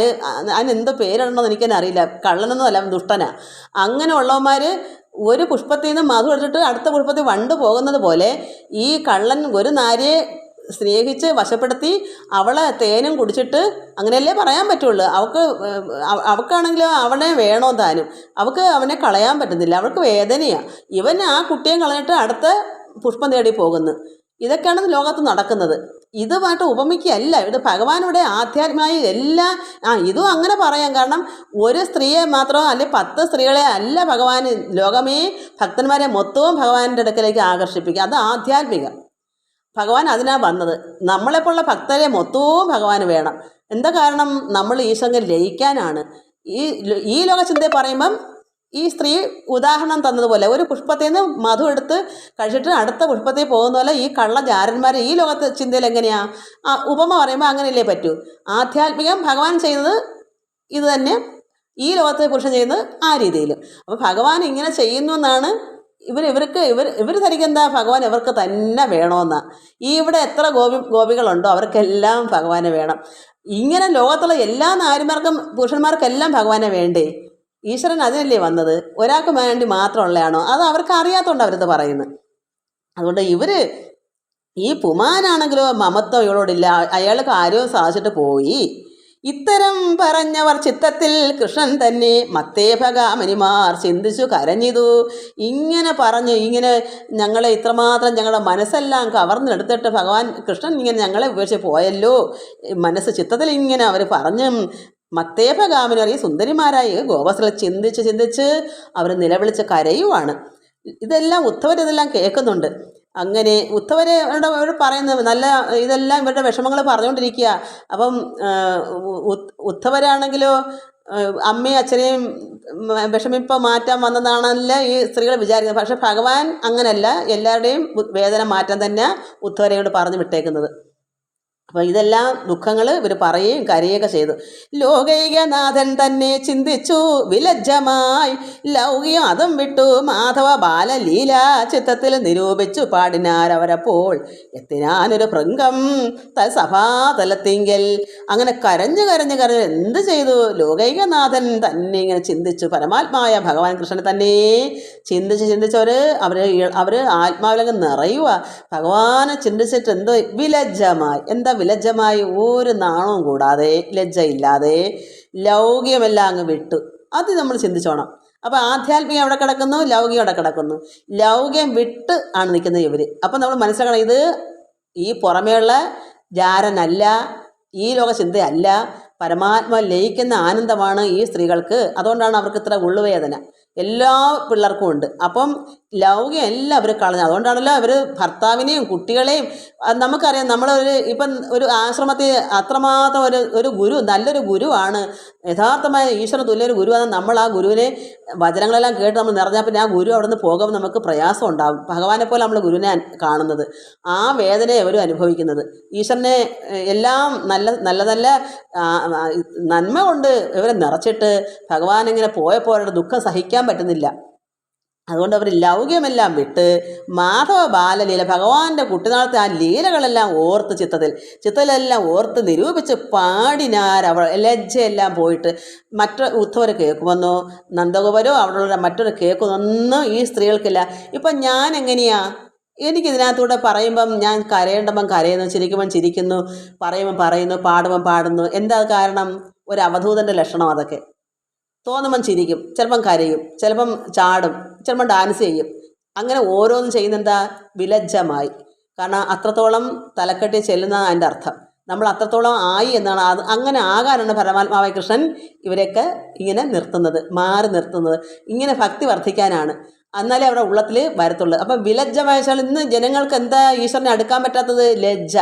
അതിനെന്തോ പേരിടണമെന്ന് എനിക്കെന്നെ അറിയില്ല. കള്ളനൊന്നും അല്ല, ദുഷ്ടനാ. അങ്ങനെ ഉള്ളവന്മാർ ഒരു പുഷ്പത്തിൽ നിന്ന് മധു എടുത്തിട്ട് അടുത്ത പുഷ്പത്തിൽ വണ്ട് പോകുന്നത് പോലെ ഈ കള്ളൻ ഒരു നാരിയെ സ്നേഹിച്ച് വശപ്പെടുത്തി അവളെ തേനും കുടിച്ചിട്ട്, അങ്ങനെയല്ലേ പറയാൻ പറ്റുള്ളൂ. അവൾക്കാണെങ്കിലും അവനെ വേണോ താനും. അവനെ കളയാൻ പറ്റുന്നില്ല, അവൾക്ക് വേദനയാണ്. ഇവൻ ആ കുട്ടിയെ കളഞ്ഞിട്ട് അടുത്ത പുഷ്പം തേടി പോകുന്നു. ഇതൊക്കെയാണ് ലോകത്ത് നടക്കുന്നത്. ഇതുമായിട്ട് ഉപമിക്കുകയല്ല, ഇത് ഭഗവാനുടെ ആധ്യാത്മികമായി ഇതും അങ്ങനെ പറയാം. കാരണം ഒരു സ്ത്രീയെ മാത്രം അല്ലെങ്കിൽ 10 സ്ത്രീകളെ അല്ല ഭഗവാൻ, ലോകമേ ഭക്തന്മാരെ മൊത്തവും ഭഗവാന്റെ അടുക്കലേക്ക് ആകർഷിപ്പിക്കുക. അത് ആധ്യാത്മികം. ഭഗവാൻ അതിനാണ് വന്നത്. നമ്മളെപ്പോലുള്ള ഭക്തരെ മൊത്തവും ഭഗവാന് വേണം. എന്താ കാരണം? നമ്മൾ ഈശ്വരൻ ലയിക്കാനാണ്. ഈ ലോകചിന്തയെ പറയുമ്പം ഈ സ്ത്രീ ഉദാഹരണം തന്നതുപോലെ ഒരു പുഷ്പത്തിൽ നിന്ന് മധു എടുത്ത് കഴിച്ചിട്ട് അടുത്ത പുഷ്പത്തിൽ പോകുന്ന പോലെ ഈ കള്ളജാരന്മാർ ഈ ലോകത്തെ ചിന്തയിൽ എങ്ങനെയാണ്? ഉപമ പറയുമ്പോൾ അങ്ങനെയല്ലേ പറ്റൂ. ആധ്യാത്മികം ഭഗവാൻ ചെയ്യുന്നത് ഇത് തന്നെ, ഈ ലോകത്തെ പുരുഷൻ ചെയ്യുന്നത് ആ രീതിയിൽ. അപ്പോൾ ഭഗവാൻ ഇങ്ങനെ ചെയ്യുന്നു എന്നാണ് ഇവർ ധരിക്കുന്ന ഭഗവാൻ ഇവർക്ക് തന്നെ വേണമെന്നാണ്. ഇവിടെ എത്ര ഗോപികളുണ്ടോ അവർക്കെല്ലാം ഭഗവാനെ വേണം. ഇങ്ങനെ ലോകത്തുള്ള എല്ലാ നാരിമാർക്കും പുരുഷന്മാർക്കെല്ലാം ഭഗവാനെ വേണ്ടേ? ഈശ്വരൻ അതിനല്ലേ വന്നത്? ഒരാൾക്ക് വേണ്ടി മാത്രമുള്ളതാണോ? അത് അവർക്ക് അറിയാത്തതുകൊണ്ട് അവരിത് പറയുന്നത്. അതുകൊണ്ട് ഈ പുമാനാണെങ്കിലോ മമത്വം ഇവളോടില്ല, അയാൾ കാര്യവും സാധിച്ചിട്ട് പോയി. ഇത്തരം പറഞ്ഞവർ ചിത്തത്തിൽ കൃഷ്ണൻ തന്നെ മത്തേഭഗാമനിമാർ ചിന്തിച്ചു കരഞ്ഞിതു. ഇങ്ങനെ ഞങ്ങളെ ഇത്രമാത്രം ഞങ്ങളുടെ മനസ്സെല്ലാം കവർന്നെടുത്തിട്ട് ഭഗവാൻ കൃഷ്ണൻ ഇങ്ങനെ ഞങ്ങളെ ഉപേക്ഷിച്ച് പോയല്ലോ. ചിത്തത്തിൽ ഇങ്ങനെ അവർ പറഞ്ഞും മത്തേഭഗാമിനി അറിയ സുന്ദരിമാരായി ഗോപസ്ത്രീകൾ ചിന്തിച്ച് അവർ നിലവിളിച്ച് കരയുവാണ്. ഇതെല്ലാം ഉദ്ധവരിതെല്ലാം കേൾക്കുന്നുണ്ട്. അങ്ങനെ ഉദ്ധവരോട് പറയുന്നത് ഇതെല്ലാം ഇവരുടെ വിഷമങ്ങൾ പറഞ്ഞുകൊണ്ടിരിക്കുക. അപ്പം ഉദ്ധവരാണെങ്കിലോ അമ്മയും അച്ഛനെയും വിഷമിപ്പം മാറ്റാൻ വന്നതാണല്ലോ ഈ സ്ത്രീകൾ വിചാരിക്കുന്നത്. പക്ഷെ ഭഗവാൻ അങ്ങനല്ല, എല്ലാവരുടെയും വേദന മാറ്റാൻ തന്നെ ഉദ്ധവരെയോട് പറഞ്ഞു വിട്ടേക്കുന്നത്. അപ്പോൾ ഇതെല്ലാം ദുഃഖങ്ങൾ ഇവർ പറയുകയും കരയുകയൊക്കെ ചെയ്തു. ലോകൈകനാഥൻ തന്നെ ചിന്തിച്ചു വിലജ്ജമായി, ലൗകികം അതും വിട്ടു മാധവ ബാലലീല ചിത്തത്തിൽ നിരൂപിച്ചു പാടിനാരവരപ്പോൾ എത്തിനാനൊരു ഭൃംഗം സഭാതലത്തിങ്കൽ. അങ്ങനെ കരഞ്ഞു കരഞ്ഞു കരഞ്ഞു എന്ത് ചെയ്തു? ലോകൈകനാഥൻ തന്നെ ഇങ്ങനെ ചിന്തിച്ചു, പരമാത്മായ ഭഗവാൻ കൃഷ്ണനെ തന്നെ ചിന്തിച്ചവർ അവർ ആത്മാവിലങ്ങ് നിറയുക. ഭഗവാനെ ചിന്തിച്ചിട്ട് എന്തോ വിലജ്ജമായി. എന്താ വിലജ്ജമായി? ഒരു നാണവും കൂടാതെ, ലജ്ജയില്ലാതെ ലൗകികമെല്ലാം അങ്ങ് വിട്ടു. അത് നമ്മൾ ചിന്തിച്ചോണം. അപ്പോൾ ആധ്യാത്മികം എവിടെ കിടക്കുന്നു? ലൗകികം എവിടെ കിടക്കുന്നു? ലൗകികം വിട്ട് ആണ് നിൽക്കുന്നത് ഇവർ. അപ്പം നമ്മൾ മനസ്സിലാക്കണം, ഇത് ഈ പുറമേയുള്ള ജാരനല്ല, ഈ ലോക ചിന്തയല്ല, പരമാത്മ ലയിക്കുന്ന ആനന്ദമാണ് ഈ സ്ത്രീകൾക്ക്. അതുകൊണ്ടാണ് അവർക്ക് ഇത്ര ഉള്ളുവേദന. എല്ലാ പിള്ളേർക്കും ഉണ്ട്. അപ്പം ലൗകികം എല്ലാം അവർ കളഞ്ഞു. അതുകൊണ്ടാണല്ലോ അവർ ഭർത്താവിനെയും കുട്ടികളെയും, നമുക്കറിയാം, ഇപ്പം ഒരു ആശ്രമത്തിൽ അത്രമാത്രം ഒരു ഗുരു, നല്ലൊരു ഗുരുവാണ്, യഥാർത്ഥമായ ഈശ്വര തുല്യൊരു ഗുരുവാണ്. നമ്മൾ ആ ഗുരുവിനെ വചനങ്ങളെല്ലാം കേട്ട് നമ്മൾ നിറഞ്ഞാൽ പിന്നെ ആ ഗുരു അവിടെ നിന്ന് പോകുമ്പോൾ നമുക്ക് പ്രയാസം ഉണ്ടാകും. ഭഗവാനെ പോലെ നമ്മൾ ഗുരുവിനെ കാണുന്നത്, ആ വേദനയെ അവരും അനുഭവിക്കുന്നത്. ഈശ്വരനെ എല്ലാം നല്ല നല്ല നന്മ കൊണ്ട് ഇവരെ നിറച്ചിട്ട് ഭഗവാൻ ഇങ്ങനെ പോയപ്പോൾ അവരുടെ ദുഃഖം സഹിക്കാൻ പറ്റുന്നില്ല. അതുകൊണ്ട് അവർ ലൗകികമെല്ലാം വിട്ട് മാധവ ബാലലീല, ഭഗവാന്റെ കുട്ടിനാളത്തെ ആ ലീലകളെല്ലാം ഓർത്ത് ചിത്തത്തിലെല്ലാം ഓർത്ത് നിരൂപിച്ച് പാടിനാരവൾ. ലജ്ജയെല്ലാം പോയിട്ട് ഉദ്ധവർ കേൾക്കുമെന്നോ നന്ദഗോപരോ അവിടെയുള്ള മറ്റൊരു കേൾക്കുന്നൊന്നും ഈ സ്ത്രീകൾക്കില്ല. ഇപ്പം ഞാൻ എങ്ങനെയാ? എനിക്കിതിനകത്തൂടെ പറയുമ്പം ഞാൻ കരയേണ്ടപ്പം കരയുന്നു, ചിരിക്കുമ്പം ചിരിക്കുന്നു, പറയുന്നു, പാടുന്നു. എന്താ കാരണം? ഒരു അവധൂതൻ്റെ ലക്ഷണം അതൊക്കെ. തോന്നുമ്പം ചിരിക്കും, ചിലപ്പം കരയും, ചിലപ്പം ചാടും, ചിലപ്പം ഡാൻസ് ചെയ്യും. അങ്ങനെ ഓരോന്നും ചെയ്യുന്നെന്താ? വിലജ്ജമായി. കാരണം അത്രത്തോളം തലക്കെട്ടി ചെല്ലുന്നതാണ് അതിൻ്റെ അർത്ഥം. നമ്മൾ അത്രത്തോളം ആയി എന്നാണ്. അങ്ങനെ ആകാനാണ് പരമാത്മാവായ കൃഷ്ണൻ ഇവരെയൊക്കെ ഇങ്ങനെ മാറി നിർത്തുന്നത്. ഇങ്ങനെ ഭക്തി വർദ്ധിക്കാനാണ്. എന്നാലേ അവിടെ ഉള്ളത്തിൽ വരത്തുള്ളൂ. അപ്പം വിലജ്ജമായ വെച്ചാൽ ഇന്ന് ജനങ്ങൾക്ക് എന്താ ഈശ്വരനെ അടുക്കാൻ പറ്റാത്തത്? ലജ്ജ.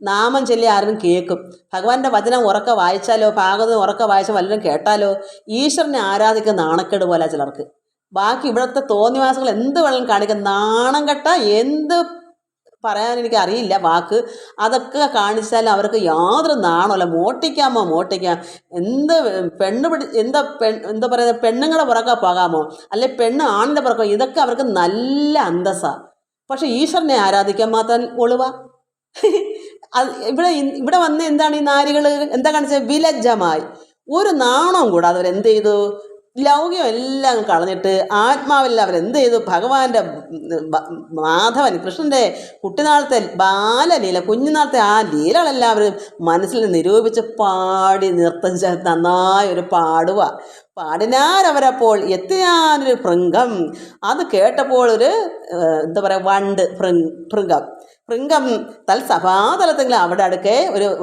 നാമം ചൊല്ലി ആരും കേൾക്കും. ഭഗവാന്റെ വചനം ഉറക്കെ വായിച്ചാലോ, ഭാഗവതം ഉറക്കെ വായിച്ചാൽ വല്ലതും കേട്ടാലോ ഈശ്വരനെ ആരാധിക്കുന്ന നാണക്കേട് പോലെ ചിലർക്ക്. ബാക്കി ഇവിടുത്തെ തോന്നിവാസങ്ങൾ എന്ത് വേണമെങ്കിലും കാണിക്കും. നാണം കെട്ട എന്ത് പറയാൻ എനിക്ക് അറിയില്ല വാക്ക്, അതൊക്കെ കാണിച്ചാലും അവർക്ക് യാതൊരു നാണമല്ല. മോട്ടിക്കാം. എന്ത് എന്താ പറയുക, പെണ്ണുങ്ങളെ പുറകെ പോകാമോ, അല്ലെ പെണ്ണ് ആണിൻ്റെ പുറകെ, ഇതൊക്കെ അവർക്ക് നല്ല അന്തസ്സാണ്. പക്ഷെ ഈശ്വരനെ ആരാധിക്കാൻ മാത്രം ഒളിവ. ഇവിടെ വന്ന് എന്താണ് ഈ നാരികൾ എന്താ കാണിച്ചത്? വിലജ്ജമായി. ഒരു നാണവും കൂടാതെ അവരെന്ത് ചെയ്തു? ലൗകികം എല്ലാം കളഞ്ഞിട്ട് ആത്മാവെല്ലാം അവരെന്ത് ചെയ്തു? ഭഗവാന്റെ മാധവൻ കൃഷ്ണൻ്റെ കുട്ടിനാളത്തെ ബാലലീല, കുഞ്ഞുനാളത്തെ ആ ലീലകളെല്ലാം അവർ മനസ്സിൽ നിരൂപിച്ച് പാടി നൃത്തം നന്നായൊരു പാടിനാരവരപ്പോൾ എത്തിനാനൊരു ഭൃംഗം. അത് കേട്ടപ്പോൾ ഒരു എന്താ പറയുക, വണ്ട്, ഭൃംഗം സഭാതലത്തെങ്കിലും അവിടെ അടുക്കെ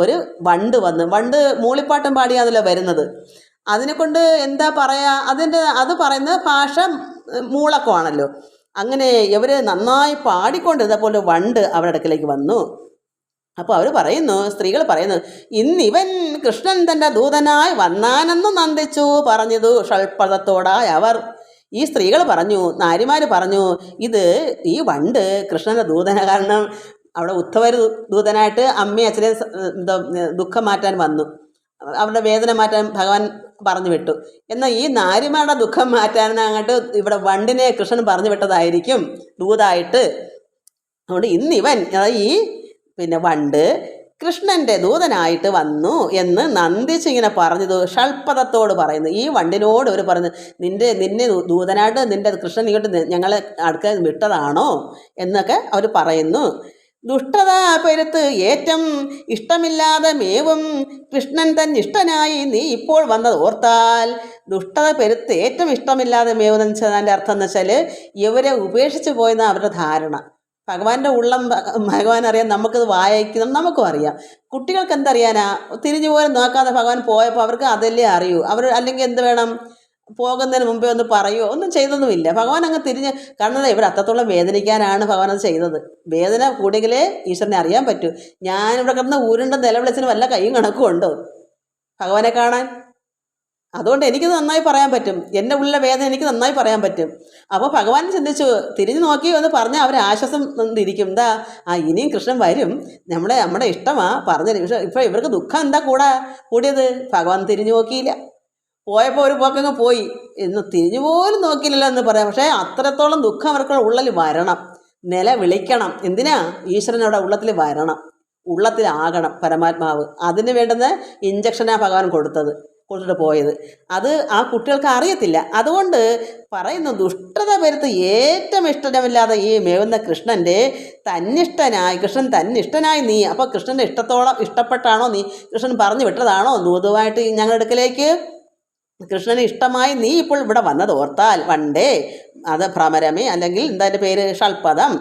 ഒരു വണ്ട് വന്ന്. വണ്ട് മൂളിപ്പാട്ടം പാടിയാണല്ലോ വരുന്നത്. അതിനെക്കൊണ്ട് എന്താ പറയുക, അത് പറയുന്ന ഭാഷ മൂളക്കമാണല്ലോ. അങ്ങനെ ഇവർ നന്നായി പാടിക്കൊണ്ടിരുന്നപ്പോൾ വണ്ട് അവരുടെ അടുക്കലേക്ക് വന്നു. അപ്പോൾ സ്ത്രീകൾ പറയുന്നു, ഇന്നിവൻ കൃഷ്ണൻ തൻ്റെ ദൂതനായി വന്നാനെന്ന് നന്ദിച്ചു പറഞ്ഞതു ഷൽപ്പതത്തോടായി അവർ. ഈ സ്ത്രീകൾ പറഞ്ഞു, നാരിമാർ പറഞ്ഞു, ഈ വണ്ട് കൃഷ്ണൻ്റെ ദൂതന. കാരണം അവിടെ ഉദ്ധവർ ദൂതനായിട്ട് അമ്മയും അച്ഛനെയും ദുഃഖം മാറ്റാൻ വന്നു, അവരുടെ വേദന മാറ്റാൻ ഭഗവാൻ പറഞ്ഞു വിട്ടു. എന്നാൽ ഈ നാരിമാരുടെ ദുഃഖം മാറ്റാനങ്ങോട്ട് ഇവിടെ വണ്ടിനെ കൃഷ്ണൻ പറഞ്ഞു വിട്ടതായിരിക്കും ദൂതായിട്ട്. അതുകൊണ്ട് ഇന്നിവൻ, വണ്ട് കൃഷ്ണൻ്റെ ദൂതനായിട്ട് വന്നു എന്ന് നന്ദിച്ചിങ്ങനെ പറഞ്ഞത് ഷൽപ്പതത്തോട് പറയുന്നു. ഈ വണ്ടിനോട് അവർ പറഞ്ഞു, നിന്നെ ദൂതനായിട്ട് നിൻ്റെ കൃഷ്ണൻ ഇങ്ങോട്ട് ഞങ്ങളെ അടുക്ക വിട്ടതാണോ എന്നൊക്കെ അവർ പറയുന്നു. ദുഷ്ടത പെരുത്ത് ഏറ്റം ഇഷ്ടമില്ലാതെ മേവും കൃഷ്ണൻ തൻ ഇഷ്ടനായി നീ ഇപ്പോൾ വന്നത് ഓർത്താൽ. ദുഷ്ടത പെരുത്ത് ഏറ്റവും ഇഷ്ടമില്ലാതെ മേവുന്ന വെച്ചതിൻ്റെ അർത്ഥം എന്ന് വെച്ചാൽ ഇവരെ ഉപേക്ഷിച്ച് പോയെന്ന അവരുടെ ധാരണ. ഭഗവാന്റെ ഉള്ളം ഭഗവാൻ അറിയാം, നമുക്കത് വായിക്കണം, നമുക്കും അറിയാം. കുട്ടികൾക്ക് എന്തറിയാനാ? തിരിഞ്ഞു പോലും നോക്കാതെ ഭഗവാൻ പോയപ്പോൾ അവർക്ക് അതല്ലേ അറിയൂ. അല്ലെങ്കിൽ എന്ത് വേണം, പോകുന്നതിന് മുമ്പേ ഒന്ന് പറയുമോ? ഒന്നും ചെയ്തൊന്നുമില്ല. ഭഗവാൻ അങ്ങ് തിരിഞ്ഞ്, കാരണം ഇവർ അത്രത്തോളം വേദനിക്കാനാണ് ഭഗവാൻ അത് ചെയ്തത്. വേദന കൂടിയെങ്കിലേ ഈശ്വരനെ അറിയാൻ പറ്റൂ. ഞാനിവിടെ കിടന്ന് ഊരുണ്ട നിലവിളിച്ചിന് വല്ല കൈയും കണക്കും ഉണ്ടോ ഭഗവാനെ കാണാൻ? അതുകൊണ്ട് എനിക്കിത് നന്നായി പറയാൻ പറ്റും. എൻ്റെ ഉള്ളിലെ വേദന എനിക്ക് നന്നായി പറയാൻ പറ്റും. അപ്പോൾ ഭഗവാൻ ചിന്തിച്ചു, തിരിഞ്ഞു നോക്കി എന്ന് പറഞ്ഞാൽ അവർ ആശ്വാസം ഇരിക്കും. എന്താ, ഇനിയും കൃഷ്ണൻ വരും, നമ്മുടെ ഇഷ്ടമാണ് പറഞ്ഞത്. പക്ഷേ ഇപ്പോൾ ഇവർക്ക് ദുഃഖം എന്താ കൂടിയത്? ഭഗവാൻ തിരിഞ്ഞു നോക്കിയില്ല. പോയപ്പോൾ ഒരു പോക്കങ്ങ് പോയി, ഇന്ന് തിരിഞ്ഞു പോലും നോക്കിയില്ലല്ലോ എന്ന് പറയാം. പക്ഷേ അത്രത്തോളം ദുഃഖം അവർക്ക് ഉള്ളിൽ വരണം, വിളിക്കണം. എന്തിനാ? ഈശ്വരനവിടെ ഉള്ളത്തിൽ വരണം, ഉള്ളത്തിലാകണം പരമാത്മാവ്. അതിന് വേണ്ടുന്ന ഇഞ്ചക്ഷനാണ് ഭഗവാൻ കൊടുത്തിട്ട് പോയത്. അത് ആ കുട്ടികൾക്ക് അറിയത്തില്ല. അതുകൊണ്ട് പറയുന്നു, ദുഷ്ടത വരുത്ത് ഏറ്റവും ഇഷ്ടമില്ലാതെ ഈ മേവുന്ന കൃഷ്ണൻ്റെ കൃഷ്ണൻ തന്നിഷ്ടനായി നീ. അപ്പോൾ കൃഷ്ണൻ്റെ ഇഷ്ടപ്പെട്ടാണോ നീ കൃഷ്ണൻ പറഞ്ഞു വിട്ടതാണോ ദൂതുവായിട്ട് ഞങ്ങളുടെ അടുക്കലേക്ക്? കൃഷ്ണന് ഇഷ്ടമായി നീ ഇപ്പോൾ ഇവിടെ വന്നത് ഓർത്താൽ, വണ്ടേ അത് ഭ്രമരമേ, അല്ലെങ്കിൽ എന്താ പേര്, ഷൽപദം.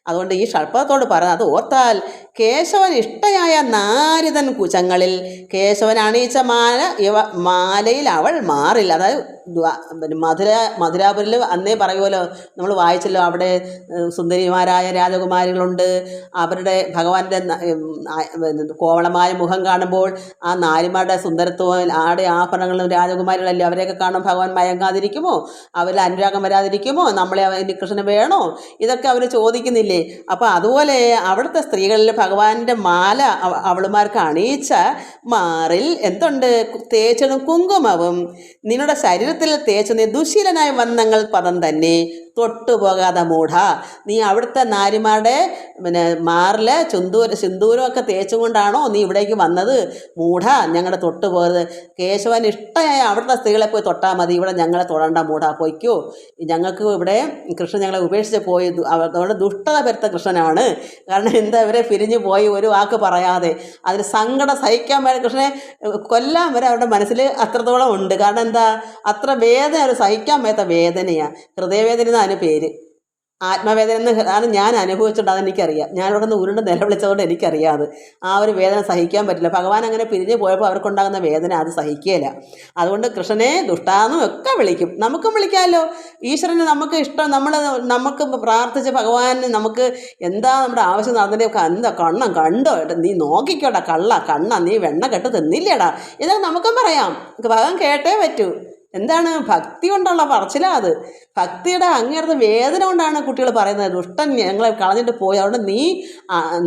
അതുകൊണ്ട് ഈ ഷൽപദത്തോട് പറഞ്ഞത് ഓർത്താൽ, കേശവൻ ഇഷ്ടയായ നാരിതൻ കുചങ്ങളിൽ കേശവൻ അണിയിച്ച മാലയിൽ അവൾ മാറില്ല. അതായത് മധുരാപുരിൽ അന്നേ പറയുമല്ലോ, നമ്മൾ വായിച്ചല്ലോ, അവിടെ സുന്ദരിമാരായ രാജകുമാരികളുണ്ട്. അവരുടെ ഭഗവാന്റെ കോവളമായ മുഖം കാണുമ്പോൾ ആ നാരിമാരുടെ സുന്ദരത്വവും ആഭരണങ്ങളും രാജകുമാരികളല്ലേ, അവരെയൊക്കെ കാണുമ്പോൾ ഭഗവാൻ മയങ്ങാതിരിക്കുമോ? അവരിൽ അനുരാഗം വരാതിരിക്കുമോ? നമ്മളെ കൃഷ്ണന് വേണോ? ഇതൊക്കെ അവർ ചോദിക്കുന്നില്ലേ? അപ്പോൾ അതുപോലെ അവിടുത്തെ സ്ത്രീകളിൽ ഭഗവാന്റെ മാല അവളുമാർക്ക് അണിയിച്ച മാറിൽ എന്തുണ്ട്? തേച്ചതും കുങ്കുമവും നിങ്ങളുടെ ശരീരത്തിൽ തേച്ച് നീ ദുശീലനായി വന്നങ്ങൾ പദം തന്നെ തൊട്ടുപോകാതെ മൂഢ. നീ അവിടുത്തെ നാരിമാരുടെ മാറിൽ സിന്ദൂരമൊക്കെ തേച്ചുകൊണ്ടാണോ നീ ഇവിടേക്ക് വന്നത്? മൂഢ, ഞങ്ങളുടെ തൊട്ട് പോകരുത്. കേശവൻ ഇഷ്ടമായ അവിടുത്തെ സ്ത്രീകളെ പോയി തൊട്ടാൽ മതി, ഇവിടെ ഞങ്ങളെ തൊടണ്ട മൂഢ, പോയിക്കോ. ഞങ്ങൾക്ക് ഇവിടെ കൃഷ്ണൻ ഞങ്ങളെ ഉപേക്ഷിച്ച് പോയി. അതുകൊണ്ട് ദുഷ്ടത വരുത്ത കൃഷ്ണനാണ്. കാരണം എന്താ, ഇവരെ പിരിഞ്ഞു പോയി ഒരു വാക്ക് പറയാതെ അതിന് സങ്കടം സഹിക്കാൻ വരെ കൃഷ്ണനെ കൊല്ലാൻ വരെ അവരുടെ മനസ്സിൽ അത്രത്തോളം ഉണ്ട്. കാരണം എന്താ, അത്ര വേദന, ഒരു സഹിക്കാൻ വയ്യാത്ത വേദനയാണ്. ഹൃദയവേദന അതിന് പേര്. ആത്മവേദന ആണ് ഞാൻ അനുഭവിച്ചിട്ടുണ്ട്, അതെനിക്കറിയാം. ഞാനിവിടെ നിന്ന് ഉരുണ്ട് നിലവിളിച്ചതുകൊണ്ട് എനിക്കറിയാം അത്. ആ ഒരു വേദന സഹിക്കാൻ പറ്റില്ല. ഭഗവാൻ അങ്ങനെ പിരിഞ്ഞു പോയപ്പോൾ അവർക്കുണ്ടാകുന്ന വേദന അത് സഹിക്കുകയില്ല. അതുകൊണ്ട് കൃഷ്ണനെ ദുഷ്ടാന്നും ഒക്കെ വിളിക്കും. നമുക്കും വിളിക്കാമല്ലോ. ഈശ്വരന് നമുക്ക് ഇഷ്ടം, നമുക്ക് പ്രാർത്ഥിച്ച് ഭഗവാന് നമുക്ക് എന്താ നമ്മുടെ ആവശ്യം അതിൻ്റെയൊക്കെ എന്താ കണ്ണം കണ്ടോ, നീ നോക്കിക്കോടാ കണ്ണ, നീ വെണ്ണ കെട്ട് തിന്നില്ലേടാ, ഇതൊക്കെ നമുക്കും പറയാം. ഭഗവാൻ കേട്ടേ പറ്റൂ. എന്താണ്, ഭക്തി കൊണ്ടുള്ള പറച്ചിലാ അത്. ഭക്തിയുടെ അങ്ങേറത്തെ വേദന കൊണ്ടാണ് കുട്ടികൾ പറയുന്നത്, ദുഷ്ടൻ ഞങ്ങളെ കളഞ്ഞിട്ട് പോയി, അതുകൊണ്ട് നീ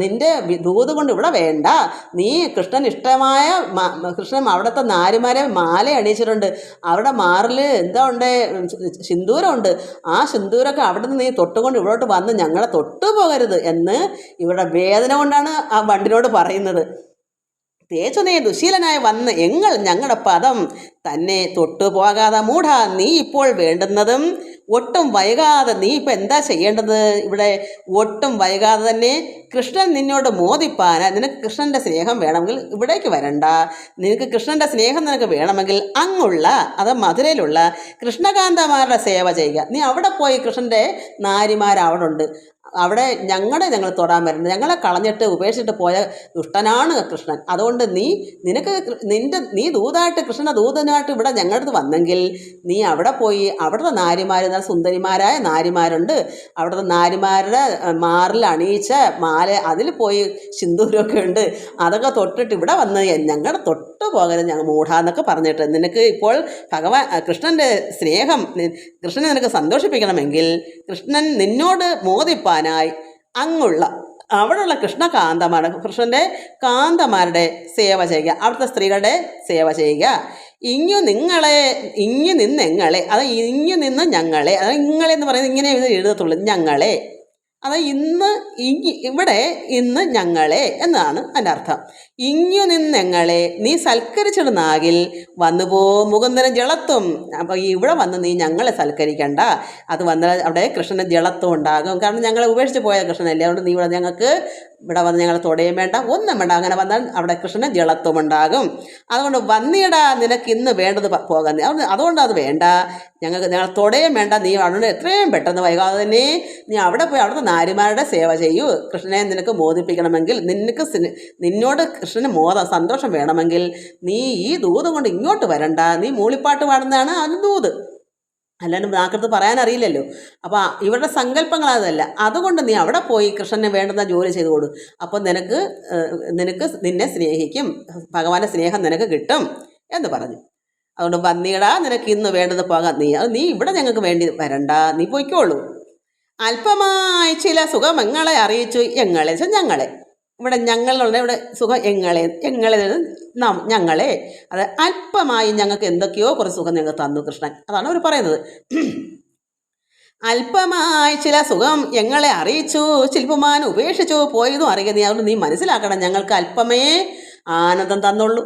നിൻ്റെ ദൂത് കൊണ്ട് ഇവിടെ വേണ്ട. നീ കൃഷ്ണൻ ഇഷ്ടമായ കൃഷ്ണൻ അവിടുത്തെ നാരിമാരെ മാല അണിയിച്ചിട്ടുണ്ട്. അവിടെ മാറിൽ എന്താ ഉണ്ട്, സിന്ദൂരമുണ്ട്. ആ സിന്ദൂരമൊക്കെ അവിടെ നിന്ന് നീ തൊട്ടുകൊണ്ട് ഇവിടോട്ട് വന്ന് ഞങ്ങളെ തൊട്ടു പോകരുത് എന്ന് ഇവിടെ വേദന കൊണ്ടാണ് ആ വണ്ടിനോട് പറയുന്നത്. തേച്ചു നീ ദുശീലനായി വന്ന് ഞങ്ങളുടെ പദം തന്നെ തൊട്ടുപോകാതെ മൂഢ, നീ ഇപ്പോൾ വേണ്ടുന്നതും ഒട്ടും വൈകാതെ നീ ഇപ്പം എന്താ ചെയ്യേണ്ടത്? ഇവിടെ ഒട്ടും വൈകാതെ തന്നെ കൃഷ്ണൻ നിന്നോട് മോദിപ്പാൻ, നിനക്ക് കൃഷ്ണൻ്റെ സ്നേഹം വേണമെങ്കിൽ ഇവിടേക്ക് വരണ്ട. നിനക്ക് കൃഷ്ണൻ്റെ സ്നേഹം നിനക്ക് വേണമെങ്കിൽ അങ്ങുള്ള, അത് മധുരയിലുള്ള കൃഷ്ണകാന്തമാരുടെ സേവ ചെയ്യുക. നീ അവിടെ പോയി, കൃഷ്ണൻ്റെ നാരിമാരവിടെ ഉണ്ട്, അവിടെ ഞങ്ങൾ തൊടാൻ വരുന്നത്, ഞങ്ങളെ കളഞ്ഞിട്ട് ഉപേക്ഷിച്ചിട്ട് പോയ ദുഷ്ടനാണ് കൃഷ്ണൻ. അതുകൊണ്ട് നീ ദൂതായിട്ട്, കൃഷ്ണ ദൂതനായിട്ട് ഇവിടെ ഞങ്ങളുടെ അടുത്ത് വന്നെങ്കിൽ നീ അവിടെ പോയി, അവിടുത്തെ നാരിമാർ, സുന്ദരിമാരായ നാരിമാരുണ്ട്, അവിടുത്തെ നാരിമാരുടെ മാറിൽ അണിയിച്ച മാല, അതിൽ പോയി സിന്ദൂരമൊക്കെ ഉണ്ട്, അതൊക്കെ തൊട്ടിട്ട് ഇവിടെ വന്ന് ഞങ്ങളുടെ തൊട്ട് പോകരുത്, ഞങ്ങൾ മൂഢാന്നൊക്കെ പറഞ്ഞിട്ട്. നിനക്ക് ഇപ്പോൾ കൃഷ്ണൻ്റെ സ്നേഹം, കൃഷ്ണനെ നിനക്ക് സന്തോഷിപ്പിക്കണമെങ്കിൽ കൃഷ്ണൻ നിന്നോട് മോദിപ്പാനായി അങ്ങുള്ള അവിടെയുള്ള കൃഷ്ണന്റെ കാന്തമാരുടെ സേവ ചെയ്യുക, അവിടുത്തെ സ്ത്രീകളുടെ സേവ ചെയ്യുക. ഇങ്ങു നിന്നെങ്ങളെ, അത് ഇങ്ങു നിന്ന് ഞങ്ങളെ, അത് ഇങ്ങളെ എന്ന് പറയുന്നത് ഇങ്ങനെ എഴുതത്തുള്ളൂ, ഞങ്ങളെ. അത് ഇന്ന് ഞങ്ങളെ എന്നാണ് അതിൻ്റെ അർത്ഥം. ഇങ്ങു നിന്നെങ്ങളെ നീ സൽക്കരിച്ചിടുന്നാകിൽ വന്നുപോ മുകുന്ദനം ജളത്വം. അപ്പോൾ ഇവിടെ വന്ന് നീ ഞങ്ങളെ സൽക്കരിക്കണ്ട. അത് വന്നാൽ അവിടെ കൃഷ്ണന് ജളത്വം ഉണ്ടാകും. കാരണം ഞങ്ങളെ ഉപേക്ഷിച്ച് പോയ കൃഷ്ണനല്ലേ, അതുകൊണ്ട് നീ ഇവിടെ വന്ന് ഞങ്ങളെ തൊടയും വേണ്ട, ഒന്നും വേണ്ട. അങ്ങനെ വന്നാൽ അവിടെ കൃഷ്ണന് ജളത്വം ഉണ്ടാകും. അതുകൊണ്ട് വന്നിടാ, നിനക്ക് ഇന്ന് വേണ്ടത് പോകാൻ, അതുകൊണ്ട് അത് വേണ്ട, ഞങ്ങൾ തൊടയും വേണ്ട. നീ അവിടെ എത്രയും പെട്ടെന്ന് വൈകാതെ തന്നെ നീ അവിടെ പോയി അവിടുത്തെ നാരിമാരുടെ സേവ ചെയ്യൂ. കൃഷ്ണനെ നിനക്ക് മോദിപ്പിക്കണമെങ്കിൽ, നിന്നോട് കൃഷ്ണന് സന്തോഷം വേണമെങ്കിൽ നീ ഈ ദൂത് കൊണ്ട് ഇങ്ങോട്ട് വരണ്ട. നീ മൂളിപ്പാട്ട് പാടുന്നതാണ് അതിന് ദൂത്, അല്ലാണ്ട് നാക്കടുത്ത് പറയാനറിയില്ലല്ലോ. അപ്പോൾ ഇവരുടെ സങ്കല്പങ്ങൾ അതല്ല. അതുകൊണ്ട് നീ അവിടെ പോയി കൃഷ്ണന് വേണ്ടുന്ന ജോലി ചെയ്തു കൊടു. അപ്പോൾ നിന്നെ സ്നേഹിക്കും, ഭഗവാന്റെ സ്നേഹം നിനക്ക് കിട്ടും എന്ന് പറഞ്ഞു. അതുകൊണ്ട് വന്നിടാ, നിനക്ക് ഇന്ന് വേണ്ടത് പോകാം, നീ ഇവിടെ ഞങ്ങൾക്ക് വേണ്ടി വരണ്ട, നീ പൊയ്ക്കോളൂ. അല്പമായി ചില സുഖമങ്ങളെ അറിയിച്ചു ഞങ്ങളെ ഞങ്ങളെ ഇവിടെ ഞങ്ങളുള്ള ഇവിടെ സുഖം ഞങ്ങളെ ഞങ്ങളെ അത് അല്പമായി ഞങ്ങൾക്ക് എന്തൊക്കെയോ കുറച്ച് സുഖം ഞങ്ങൾക്ക് തന്നു കൃഷ്ണൻ. അതാണ് അവർ പറയുന്നത്. അല്പമായി ചില സുഖം ഞങ്ങളെ അറിയിച്ചു, ശില്പമാൻ ഉപേക്ഷിച്ചു പോയതും അറിയുക നീ. അതുകൊണ്ട് നീ മനസ്സിലാക്കണം, ഞങ്ങൾക്ക് അല്പമേ ആനന്ദം തന്നുള്ളൂ.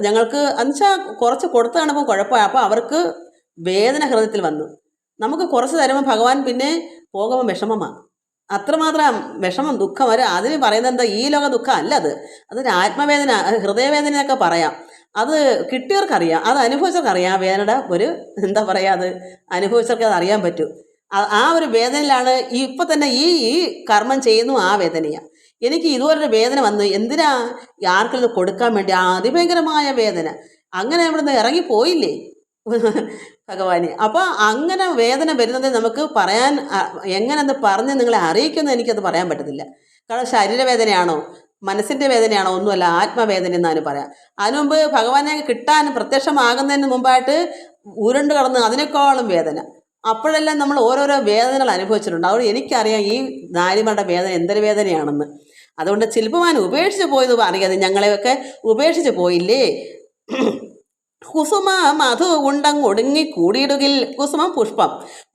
ഞങ്ങൾക്ക് എന്നുവെച്ചാൽ കുറച്ച് കൊടുത്തു കാണുമ്പോൾ കുഴപ്പമാണ്. അപ്പോൾ അവർക്ക് വേദന ഹൃദയത്തിൽ വന്നു. നമുക്ക് കുറച്ച് തരുമ്പോൾ ഭഗവാൻ പിന്നെ പോകുമ്പോൾ വിഷമമാണ്. അത്രമാത്രം വിഷമം, ദുഃഖം. അതിന് പറയുന്നത് എന്താ, ഈ ലോക ദുഃഖം അല്ല അതൊരു ആത്മവേദന, ഹൃദയവേദനയൊക്കെ പറയാം. അത് കിട്ടിയവർക്കറിയാം, അത് അനുഭവിച്ചവർക്കറിയാം. വേദനയുടെ ഒരു എന്താ പറയുക, അത് അനുഭവിച്ചവർക്ക് അത് അറിയാൻ പറ്റും. ആ ഒരു വേദനയിലാണ് ഇപ്പം തന്നെ ഈ കർമ്മം ചെയ്യുന്നു. ആ വേദനയാണ്. എനിക്ക് ഇതുപോലൊരു വേദന വന്നു, എന്തിനാ ആർക്കും കൊടുക്കാൻ വേണ്ടി, അതിഭയങ്കരമായ വേദന. അങ്ങനെ ഇവിടുന്ന് ഇറങ്ങിപ്പോയില്ലേ ഭഗവാനെ. അപ്പോൾ അങ്ങനെ വേദന വരുന്നത് നമുക്ക് പറയാൻ, എങ്ങനെ അത് പറഞ്ഞ് നിങ്ങളെ അറിയിക്കുന്നത് എനിക്കത് പറയാൻ പറ്റത്തില്ല. കാരണം ശരീരവേദനയാണോ മനസ്സിൻ്റെ വേദനയാണോ ഒന്നുമല്ല, ആത്മവേദന എന്നാണ് പറയാം. അതിനു മുമ്പ് ഭഗവാനെ കിട്ടാൻ പ്രത്യക്ഷമാകുന്നതിന് മുമ്പായിട്ട് ഉരുണ്ട് കടന്ന് അതിനേക്കാളും വേദന. അപ്പോഴെല്ലാം നമ്മൾ ഓരോരോ വേദനകൾ അനുഭവിച്ചിട്ടുണ്ട്. അതുകൊണ്ട് എനിക്കറിയാം ഈ നാരിമാരുടെ വേദന എന്തൊരു വേദനയാണെന്ന്. അതുകൊണ്ട് ശില്പമാൻ ഉപേക്ഷിച്ച് പോയത് അറിയാതെ ഞങ്ങളെയൊക്കെ ഉപേക്ഷിച്ച് പോയില്ലേ. കുസുമ മധു ഉണ്ടങ്ങൊടുങ്ങി കൂടിയിടുകിൽ. കുസുമം പുഷ്പം,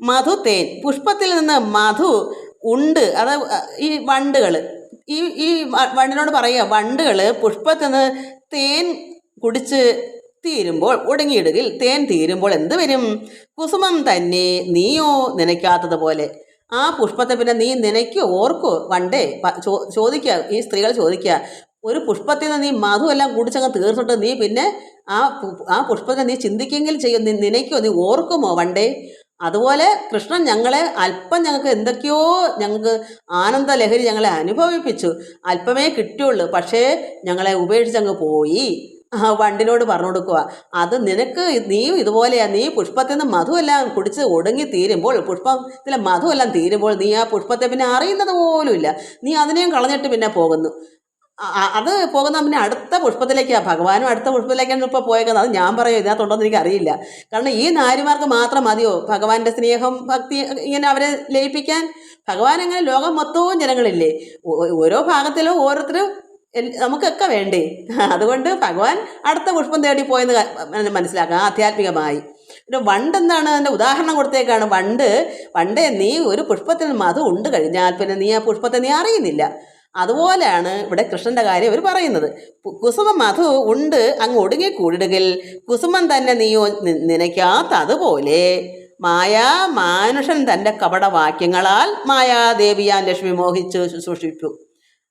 മധു തേൻ. പുഷ്പത്തിൽ നിന്ന് മധു ഉണ്ട്, അത് ഈ വണ്ടുകൾ, ഈ വണ്ടിനോട് പറയുക, വണ്ടുകൾ പുഷ്പത്തിൽ നിന്ന് തേൻ കുടിച്ച് തീരുമ്പോൾ ഒടുങ്ങിയിടുകിൽ. തേൻ തീരുമ്പോൾ എന്ത് വരും? കുസുമം തന്നെ നീയോ നനയ്ക്കാത്തതുപോലെ. ആ പുഷ്പത്തെ പിന്നെ നീ നനയ്ക്കോ ഓർക്കോ? വണ്ടേ ചോദിക്കുക, ഈ സ്ത്രീകൾ ചോദിക്കുക, ഒരു പുഷ്പത്തിൽ നിന്ന് നീ മധു എല്ലാം കുടിച്ചങ്ങ് തീർത്തിട്ട് നീ പിന്നെ ആ പുഷ്പത്തെ നീ ചിന്തിക്കെങ്കിലും ചെയ്യും, നീ നനയ്ക്കോ, നീ ഓർക്കുമോ വണ്ടേ? അതുപോലെ കൃഷ്ണൻ ഞങ്ങളെ അല്പം, ഞങ്ങൾക്ക് എന്തൊക്കെയോ, ഞങ്ങൾക്ക് ആനന്ദ ലഹരി ഞങ്ങളെ അനുഭവിപ്പിച്ചു. അല്പമേ കിട്ടിയുള്ളൂ, പക്ഷേ ഞങ്ങളെ ഉപേക്ഷിച്ചങ്ങ് പോയി. വണ്ടിനോട് പറഞ്ഞു കൊടുക്കുക, അത് നിനക്ക് നീയും ഇതുപോലെയാ. നീ പുഷ്പത്തിൽ നിന്ന് മധുവെല്ലാം കുടിച്ച് ഒടുങ്ങി തീരുമ്പോൾ, പുഷ്പത്തിലെ മധുവെല്ലാം തീരുമ്പോൾ നീ ആ പുഷ്പത്തെ പിന്നെ അറിയുന്നത് പോലുമില്ല. നീ അതിനെയും കളഞ്ഞിട്ട് പിന്നെ പോകുന്നു. അത് പോകുന്ന പിന്നെ അടുത്ത പുഷ്പത്തിലേക്കാണ്. ഭഗവാനും അടുത്ത പുഷ്പത്തിലേക്കാണ് ഇപ്പോൾ പോയേക്കുന്നത്. അത് ഞാൻ പറയും, ഇതിനകത്തുണ്ടോ എന്ന് എനിക്കറിയില്ല. കാരണം ഈ നാരിമാർക്ക് മാത്രം മതിയോ ഭഗവാന്റെ സ്നേഹം ഭക്തി ഇങ്ങനെ അവരെ ലയിപ്പിക്കാൻ? ഭഗവാൻ അങ്ങനെ ലോകം മൊത്തവും ജനങ്ങളില്ലേ, ഓരോ ഭാഗത്തിലും ഓരോരുത്തരും നമുക്കൊക്കെ വേണ്ടേ. അതുകൊണ്ട് ഭഗവാൻ അടുത്ത പുഷ്പം തേടി പോയെന്ന് മനസ്സിലാക്കാം ആധ്യാത്മികമായി. പിന്നെ വണ്ട് എന്താണ്, അതിൻ്റെ ഉദാഹരണം കൊടുത്തേക്കാണ്. വണ്ടേ നീ ഒരു പുഷ്പത്തിൽ മധു ഉണ്ട് കഴിഞ്ഞാൽ പിന്നെ നീ ആ പുഷ്പത്തെ നീ അറിയുന്നില്ല. അതുപോലെയാണ് ഇവിടെ കൃഷ്ണൻ്റെ കാര്യം അവർ പറയുന്നത്. കുസുമ മധു ഉണ്ട് അങ്ങ് ഒടുങ്ങി കൂടിടുകിൽ. കുസുമം തന്നെ നീയോ നനയ്ക്കാത്തതുപോലെ മാനുഷൻ തൻ്റെ കപടവാക്യങ്ങളാൽ മായാദേവിയാൻ ലക്ഷ്മി മോഹിച്ച് ശുശ്രൂഷിച്ചു.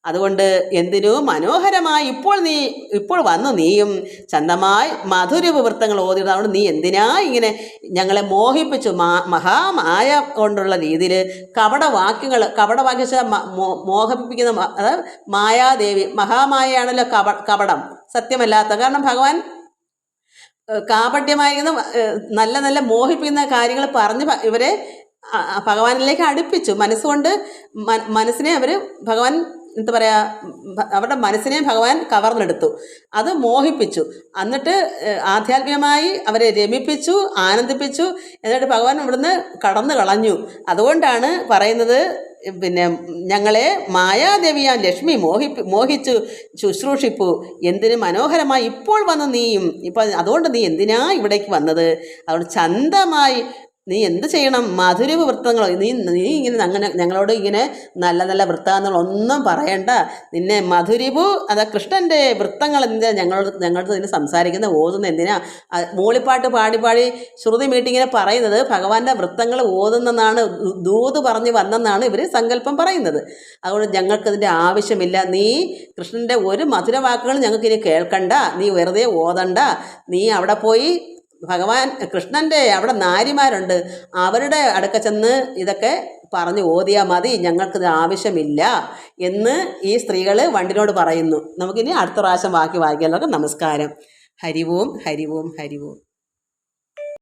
അതുകൊണ്ട് എന്തിനു മനോഹരമായി ഇപ്പോൾ വന്നു നീയും ചന്തമായി മധുരവൃത്തങ്ങൾ ഓതിയത്. അതുകൊണ്ട് നീ എന്തിനാ ഇങ്ങനെ ഞങ്ങളെ മോഹിപ്പിച്ചു? മഹാമായ കൊണ്ടുള്ള രീതിയിൽ കപടവാക്യം മോഹിപ്പിക്കുന്ന, അതായത് മായാദേവി മഹാമായയാണല്ലോ കപടം, സത്യമല്ലാത്ത. കാരണം ഭഗവാൻ കാപട്യമായിരിക്കുന്ന നല്ല നല്ല മോഹിപ്പിക്കുന്ന കാര്യങ്ങൾ പറഞ്ഞ് ഇവരെ ഭഗവാനിലേക്ക് അടുപ്പിച്ചു. മനസ്സുകൊണ്ട് മനസ്സിനെ ഭഗവാൻ എന്താ പറയുക, അവരുടെ മനസ്സിനെ ഭഗവാൻ കവർന്നെടുത്തു, അത് മോഹിപ്പിച്ചു. എന്നിട്ട് ആധ്യാത്മികമായി അവരെ രമിപ്പിച്ചു, ആനന്ദിപ്പിച്ചു. എന്നിട്ട് ഭഗവാൻ ഇവിടുന്ന് കടന്നു കളഞ്ഞു. അതുകൊണ്ടാണ് പറയുന്നത്, പിന്നെ ഞങ്ങളെ മായാദേവിയാൻ ലക്ഷ്മി മോഹിച്ചു ശുശ്രൂഷിപ്പു. എന്തിന് മനോഹരമായി ഇപ്പോൾ വന്ന് നീയും അതുകൊണ്ട് നീ എന്തിനാ ഇവിടേക്ക് വന്നത്? അതുകൊണ്ട് ചന്തമായി നീ എന്ത് ചെയ്യണം? മധുരവ് വൃത്തങ്ങളോ നീ ഇങ്ങനെ ഞങ്ങളോട് ഇങ്ങനെ നല്ല നല്ല വൃത്താന്തങ്ങളൊന്നും പറയണ്ട. നിന്നെ മധുരിപു, അതാ കൃഷ്ണൻ്റെ വൃത്തങ്ങൾ എന്തിനാ ഞങ്ങളോട് ഇതിന് സംസാരിക്കുന്ന ഓതുന്ന എന്തിനാ? മൂളിപ്പാട്ട് പാടി ശ്രുതി മീട്ടിങ്ങനെ പറയുന്നത് ഭഗവാന്റെ വൃത്തങ്ങൾ ഓതുന്നെന്നാണ്, ദൂത് പറഞ്ഞു വന്നെന്നാണ് ഇവർ സങ്കല്പം പറയുന്നത്. അതുകൊണ്ട് ഞങ്ങൾക്കതിൻ്റെ ആവശ്യമില്ല. നീ കൃഷ്ണൻ്റെ ഒരു മധുരവാക്കുകൾ ഞങ്ങൾക്കിനി കേൾക്കണ്ട, നീ വെറുതെ ഓതണ്ട. നീ അവിടെ പോയി ഭഗവാൻ കൃഷ്ണൻ്റെ അവിടെ നാരിമാരുണ്ട്, അവരുടെ അടുക്ക ചെന്ന് ഇതൊക്കെ പറഞ്ഞ് ഓതിയാൽ മതി, ഞങ്ങൾക്കിത് ആവശ്യമില്ല എന്ന് ഈ സ്ത്രീകൾ വണ്ടിനോട് പറയുന്നു. നമുക്കിനി അടുത്ത പ്രാവശ്യം ബാക്കി വായിക്കാനൊക്കെ. നമസ്കാരം. ഹരിവോം ഹരിവോം ഹരിവോം.